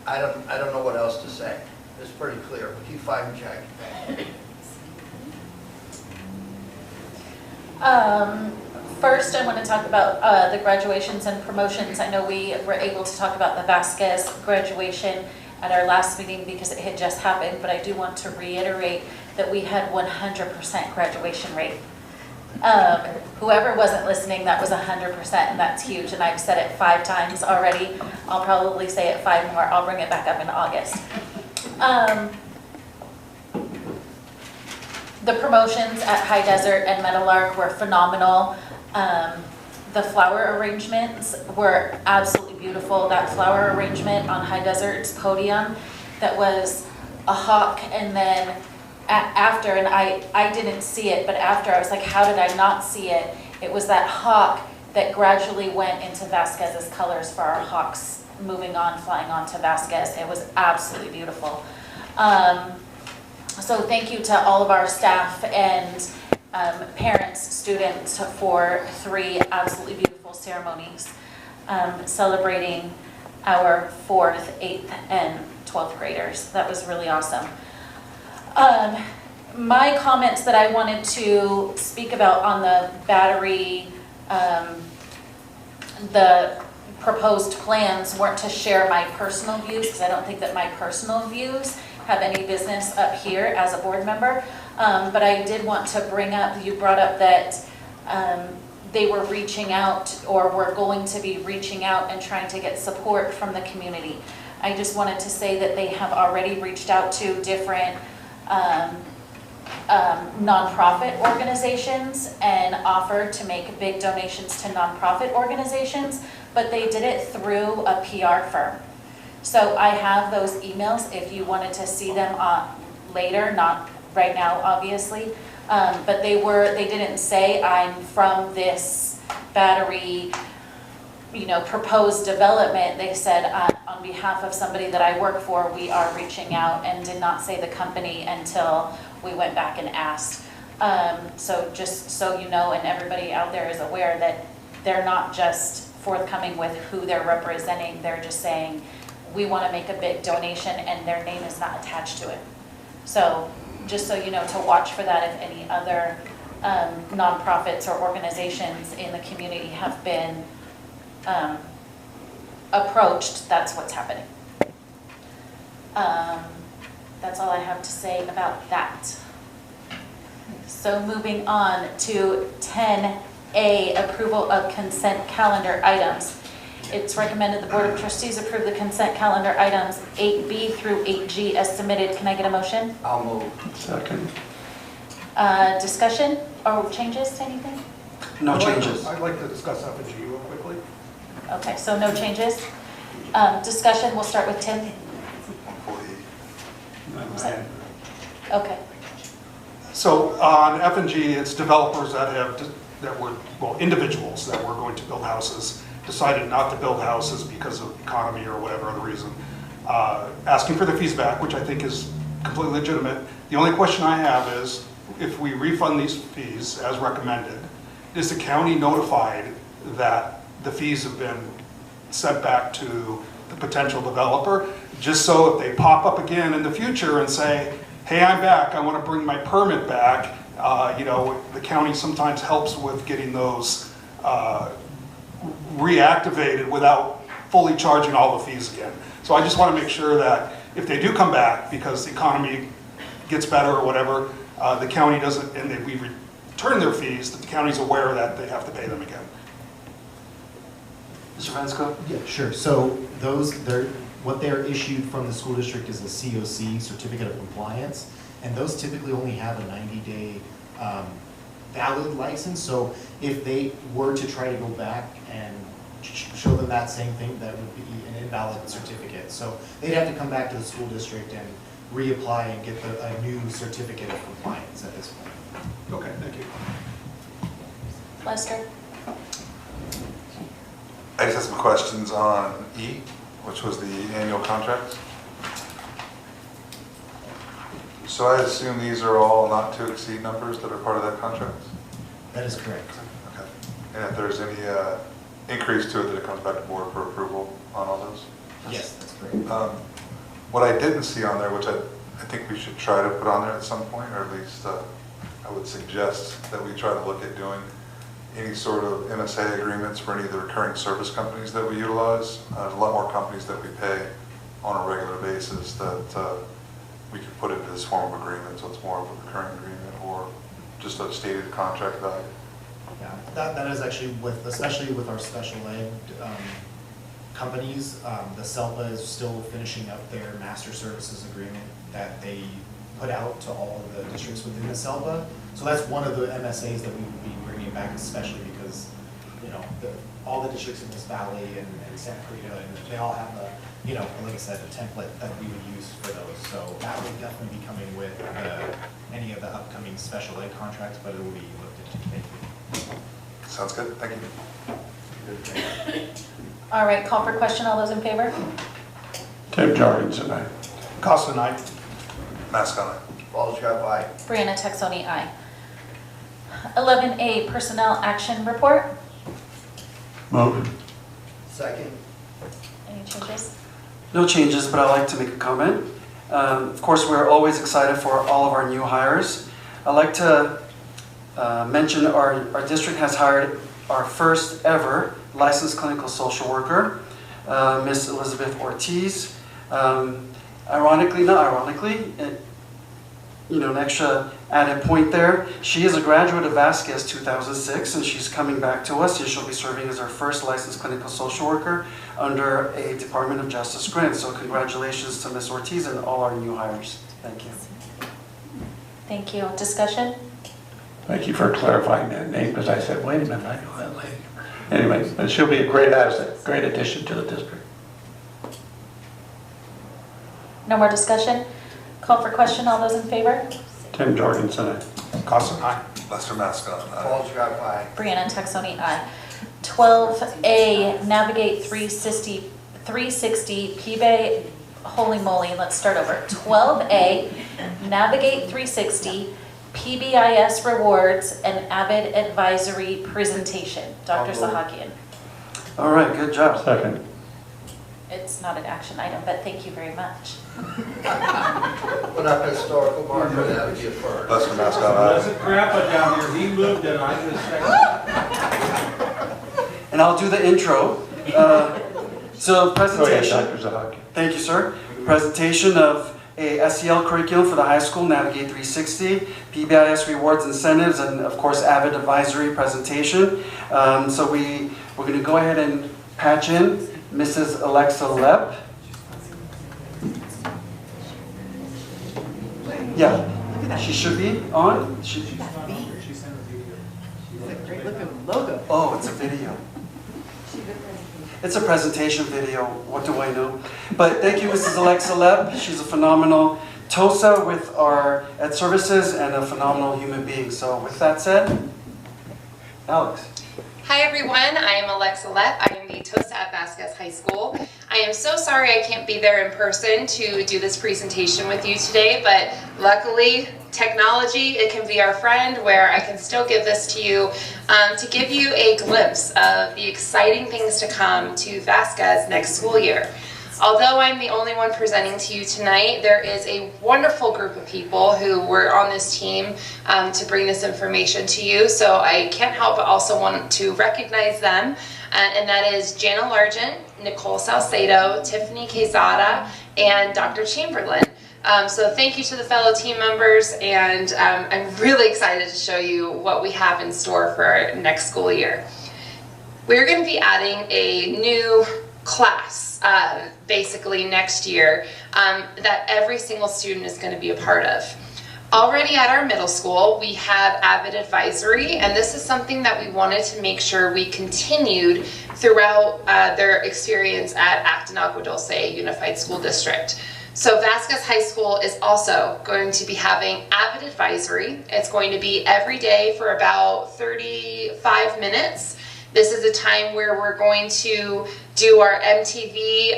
I don't know what else to say. It's pretty clear. Keep fighting, Jackie. First, I want to talk about the graduations and promotions. I know we were able to talk about the Vasquez graduation at our last meeting because it had just happened, but I do want to reiterate that we had 100% graduation rate. Whoever wasn't listening, that was 100%, and that's huge, and I've said it 5 times already. I'll probably say it 5 more. I'll bring it back up in August. The promotions at High Desert and Meadowlark were phenomenal. The flower arrangements were absolutely beautiful. That flower arrangement on High Desert's podium, that was a hawk, and then after, and I didn't see it, but after I was like, how did I not see it? It was that hawk that gradually went into Vasquez's colors for our hawks moving on, flying on to Vasquez. It was absolutely beautiful. So thank you to all of our staff and parents, students for 3 absolutely beautiful ceremonies celebrating our 4th, 8th, and 12th graders. That was really awesome. My comments that I wanted to speak about on the battery, the proposed plans weren't to share my personal views, because I don't think that my personal views have any business up here as a board member. But I did want to bring up, you brought up that they were reaching out, or were going to be reaching out and trying to get support from the community. I just wanted to say that they have already reached out to different nonprofit organizations and offered to make big donations to nonprofit organizations, but they did it through a PR firm. So I have those emails if you wanted to see them later, not right now, obviously. But they didn't say I'm from this battery, proposed development. They said on behalf of somebody that I work for, we are reaching out, and did not say the company until we went back and asked. So just so you know, and everybody out there is aware, that they're not just forthcoming with who they're representing. They're just saying, we want to make a big donation, and their name is not attached to it. So just so you know, to watch for that if any other nonprofits or organizations in the community have been approached, that's what's happening. That's all I have to say about that. So moving on to 10A, approval of consent calendar items. It's recommended the Board of Trustees approve the consent calendar items 8B through 8G as submitted. Can I get a motion? I'll move. Second. Discussion or changes to anything? No changes. I'd like to discuss F&G real quickly. Okay, so no changes. Discussion, we'll start with Tim. Employee. Okay. So on F&G, it's developers that have individuals that were going to build houses decided not to build houses because of economy or whatever other reason, asking for the fees back, which I think is completely legitimate. The only question I have is, if we refund these fees as recommended, is the county notified that the fees have been sent back to the potential developer, just so if they pop up again in the future and say, hey, I'm back, I want to bring my permit back, the county sometimes helps with getting those reactivated without fully charging all the fees again. So I just want to make sure that if they do come back because the economy gets better or whatever, the county doesn't, and that we return their fees, that the county's aware that they have to pay them again. Mr. Vansco? Yeah, sure. So what they're issued from the school district is a COC, Certificate of Compliance, and those typically only have a 90-day valid license. So if they were to try to go back and show them that same thing, that would be an invalid certificate. So they'd have to come back to the school district and reapply and get a new certificate of compliance at this point. Okay, thank you. Lester? I just have some questions on E, which was the annual contracts. So I assume these are all not to exceed numbers that are part of that contract? That is correct. Okay. And if there's any increase to it, that it comes back to board for approval on all those? Yes, that's correct. What I didn't see on there, which I think we should try to put on there at some point, or at least I would suggest that we try to look at doing any sort of MSA agreements for any of the recurring service companies that we utilize. There's a lot more companies that we pay on a regular basis that we could put into this form of agreement, so it's more of a recurring agreement or just a stated contract value. Yeah, that is actually especially with our special ed companies, the SELPA is still finishing up their master services agreement that they put out to all of the districts within the SELPA. So that's one of the MSAs that we would be bringing back, especially because, all the districts in this valley and Santa Clarita, and they all have like I said, a template that we would use for those. So that would definitely be coming with any of the upcoming special ed contracts, but it will be looked into. Thank you. Sounds good. Thank you. All right, call for question. All those in favor? Tim Jorgensen, aye. Costa and I. Mask on it. Walter Scott, aye. Brianna Texoni, aye. 11A, Personnel Action Report. Move. Second. Any changes? No changes, but I'd like to make a comment. Of course, we're always excited for all of our new hires. I'd like to mention our district has hired our first ever licensed clinical social worker, Miss Elizabeth Ortiz. Ironically, not ironically, an extra added point there. She is a graduate of Vasquez 2006, and she's coming back to us, and she'll be serving as our first licensed clinical social worker under a Department of Justice grant. So congratulations to Ms. Ortiz and all our new hires. Thank you. Thank you. Discussion? Thank you for clarifying that name, because I said, wait a minute, I know that lady. Anyway, but she'll be a great asset, great addition to the district. No more discussion? Call for question. All those in favor? Tim Jorgensen, aye. Costa and I. Lester Mask on it. Walter Scott, aye. Brianna Texoni, aye. 12A, Navigate 360 P-Bay, holy moly, let's start over. 12A, Navigate 360 PBIS Rewards and Avid Advisory Presentation. Dr. Sahakian. All right, good job. Second. It's not an action item, but thank you very much. Put up a historical marker, that would be a first. Lester Mask on it. There's a grandpa down here, he moved it, I just second. And I'll do the intro. So presentation. Go ahead, Dr. Zahakian. Thank you, sir. Presentation of a SEL curriculum for the high school, Navigate 360, PBIS rewards, incentives, and of course, Avid advisory presentation. So we're going to go ahead and patch in Mrs. Alexa Lepp. Yeah, she should be on. Great looking logo. Oh, it's a video. It's a presentation video, what do I know? But thank you, Mrs. Alexa Lepp. She's a phenomenal TOSA with our Ed Services and a phenomenal human being. So with that said, Alex. Hi everyone, I am Alexa Lepp. I am the TOSA at Vasquez High School. I am so sorry I can't be there in person to do this presentation with you today, but luckily technology, it can be our friend where I can still give this to you to give you a glimpse of the exciting things to come to Vasquez next school year. Although I'm the only one presenting to you tonight, there is a wonderful group of people who were on this team to bring this information to you. So I can't help but also want to recognize them. And that is Jana Largent, Nicole Salcedo, Tiffany Quezada, and Dr. Chamberlain. So thank you to the fellow team members, and I'm really excited to show you what we have in store for next school year. We're going to be adding a new class basically next year that every single student is going to be a part of. Already at our middle school, we have Avid Advisory, and this is something that we wanted to make sure we continued throughout their experience at Acton Agua Dulce Unified School District. So Vasquez High School is also going to be having Avid Advisory. It's going to be every day for about 35 minutes. This is a time where we're going to do our MTV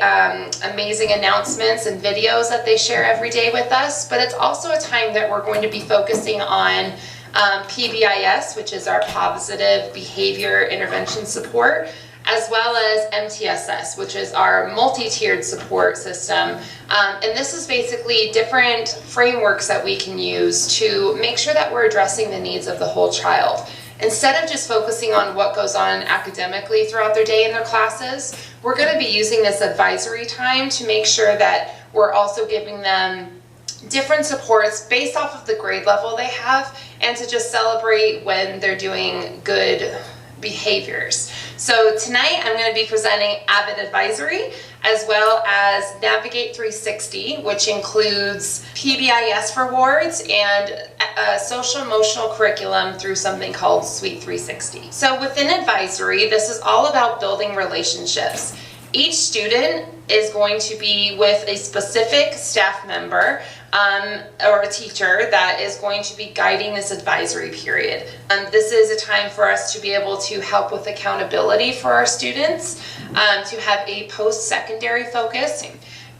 amazing announcements and videos that they share every day with us, but it's also a time that we're going to be focusing on PBIS, which is our Positive Behavior Intervention Support, as well as MTSS, which is our multi-tiered support system. And this is basically different frameworks that we can use to make sure that we're addressing the needs of the whole child. Instead of just focusing on what goes on academically throughout their day in their classes, we're going to be using this advisory time to make sure that we're also giving them different supports based off of the grade level they have, and to just celebrate when they're doing good behaviors. So tonight I'm going to be presenting Avid Advisory as well as Navigate 360, which includes PBIS rewards and a social emotional curriculum through something called Suite 360. So within advisory, this is all about building relationships. Each student is going to be with a specific staff member or a teacher that is going to be guiding this advisory period. This is a time for us to be able to help with accountability for our students, to have a post-secondary focus,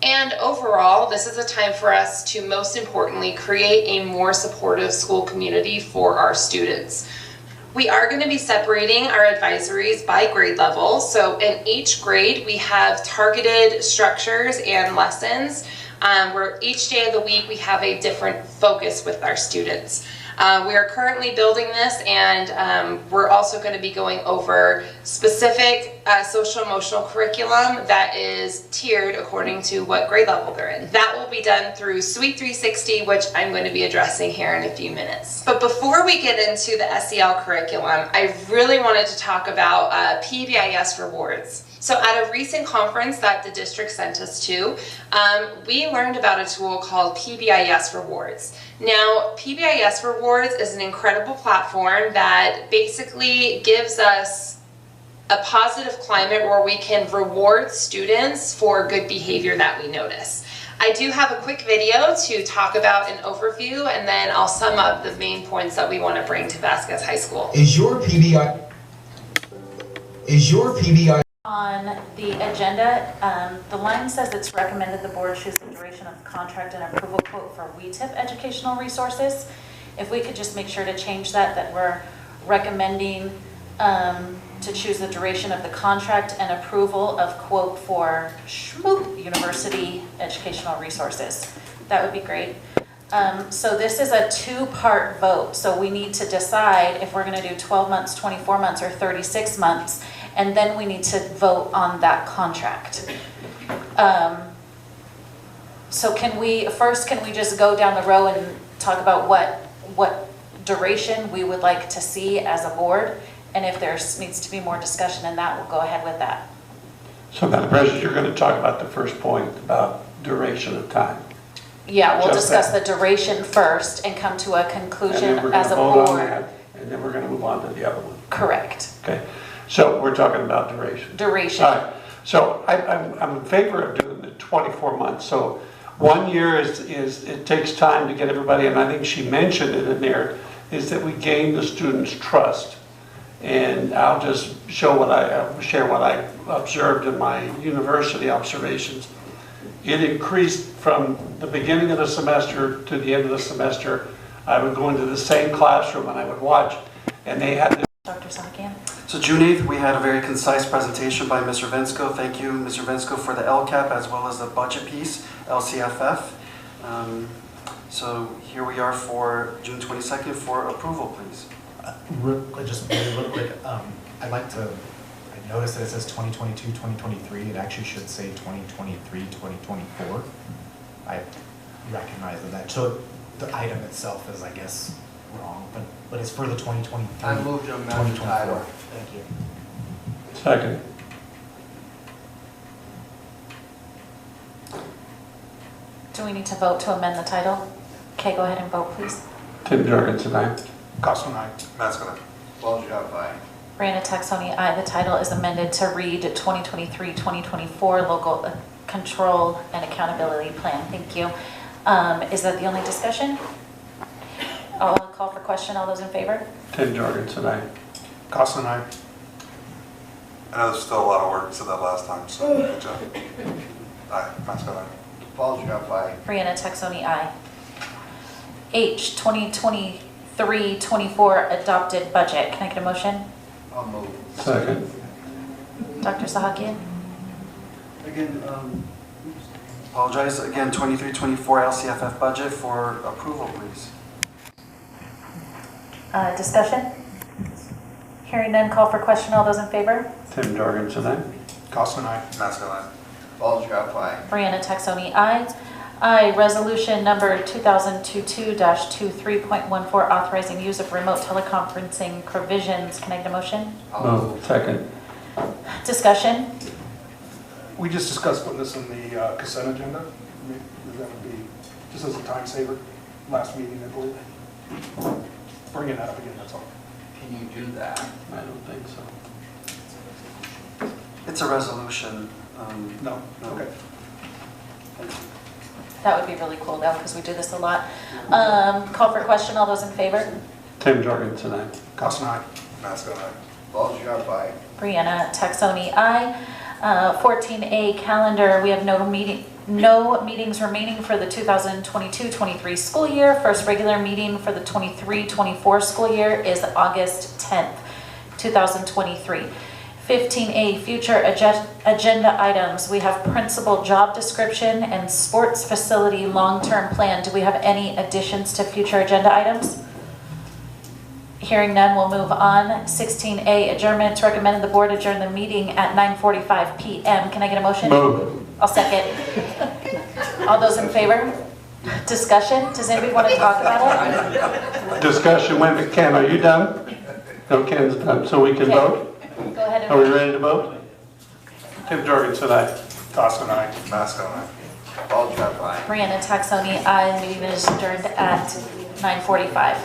and overall, this is a time for us to most importantly create a more supportive school community for our students. We are going to be separating our advisories by grade level. So in each grade, we have targeted structures and lessons where each day of the week we have a different focus with our students. We are currently building this, and we're also going to be going over specific social emotional curriculum that is tiered according to what grade level they're in. That will be done through Suite 360, which I'm going to be addressing here in a few minutes. But before we get into the SEL curriculum, I really wanted to talk about PBIS rewards. So at a recent conference that the district sent us to, we learned about a tool called PBIS Rewards. Now, PBIS Rewards is an incredible platform that basically gives us a positive climate where we can reward students for good behavior that we notice. I do have a quick video to talk about an overview, and then I'll sum up the main points that we want to bring to Vasquez High School. Is your PBI On the agenda, the line says it's recommended the board choose the duration of the contract and approval quote for WeTip Educational Resources. If we could just make sure to change that we're recommending to choose the duration of the contract and approval of quote for Schmoop University Educational Resources. That would be great. So this is a two-part vote. So we need to decide if we're going to do 12 months, 24 months, or 36 months. And then we need to vote on that contract. So can we just go down the row and talk about what duration we would like to see as a board? And if there needs to be more discussion in that, we'll go ahead with that. So Madam President, you're going to talk about the first point about duration of time. Yeah, we'll Just discuss that. the duration first and come to a conclusion And then we're going as to a vote on board. that, and then we're going to move on to the other one. Correct. Okay, so we're talking about duration. Duration. All right, so I'm in favor of doing the 24 months. So 1 year is it takes time to get everybody, and I think she mentioned it in there, is that we gain the students' trust. And I'll just share what I observed in my university observations. It increased from the beginning of the semester to the end of the semester. I would go into the same classroom and I would watch, and they had. Dr. Sakian. So June 8th, we had a very concise presentation by Mr. Vensko. Thank you, Mr. Vensko, for the LCAP as well as the budget piece, LCFF. So here we are for June 22nd for approval, please. Just really real quick, I'd like to, I noticed that it says 2022, 2023. It actually should say 2023, 2024. I recognize that. So the item itself is, I guess, wrong, but it's for the 2023. I moved to amend the title. Thank you. Second. Do we need to vote to amend the title? Okay, go ahead and vote, please. Tim Jorgensen, aye. Costello, aye. Matt's gonna. Bulge-up, aye. Brianna Taxoni, aye. The title is amended to read 2023-2024 Local Control and Accountability Plan. Thank you. Is that the only discussion? I'll call for question. All those in favor? Tim Jorgensen, aye. Costello, aye. I know there's still a lot of work, said that last time, so good job. Aye, Matt's gonna. Bulge-up, aye. Brianna Taxoni, aye. H, 2023-24 adopted budget. Can I get a motion? I'll move. Second. Dr. Sahakian? Again, apologize, again, 23-24 LCFF budget for approval, please. Discussion? Hearing none, call for question. All those in favor? Tim Jorgensen, aye. Costello, aye. Matt's gonna. Bulge-up, aye. Brianna Taxoni, aye. I, resolution number 2022-23.14, authorizing use of remote teleconferencing provisions. Can I get a motion? I'll Move. move. Second. Discussion? We just discussed putting this in the consent agenda. That would be, just as a time saver, last meeting, I believe. Bringing that up again, that's all. Can you do that? I don't think so. It's a resolution. No? No. Okay. Thank you. That would be really cool though, because we do this a lot. Call for question. All those in favor? Tim Jorgensen, aye. Costello, aye. Matt's gonna. Bulge-up, aye. Brianna Taxoni, aye. 14A calendar, we have no meetings remaining for the 2022-23 school year. First regular meeting for the 23-24 school year is August 10th, 2023. 15A, future agenda items. We have principal job description and sports facility long-term plan. Do we have any additions to future agenda items? Hearing none, we'll move on. 16A, adjournment. It's recommended the board adjourn the meeting at 9:45 p.m. Can I get a motion? Move. I'll second. All those in favor? Discussion? Does anybody want to talk about it? Discussion, wait, Ken, are you done? No, Ken's done, so we can Okay. vote? Go ahead and Are we vote. ready to vote? Tim Jorgensen, aye. Costello, aye. Matt's gonna. Bulge-up, aye. Brianna Taxoni, aye. The meeting is adjourned at 9:45.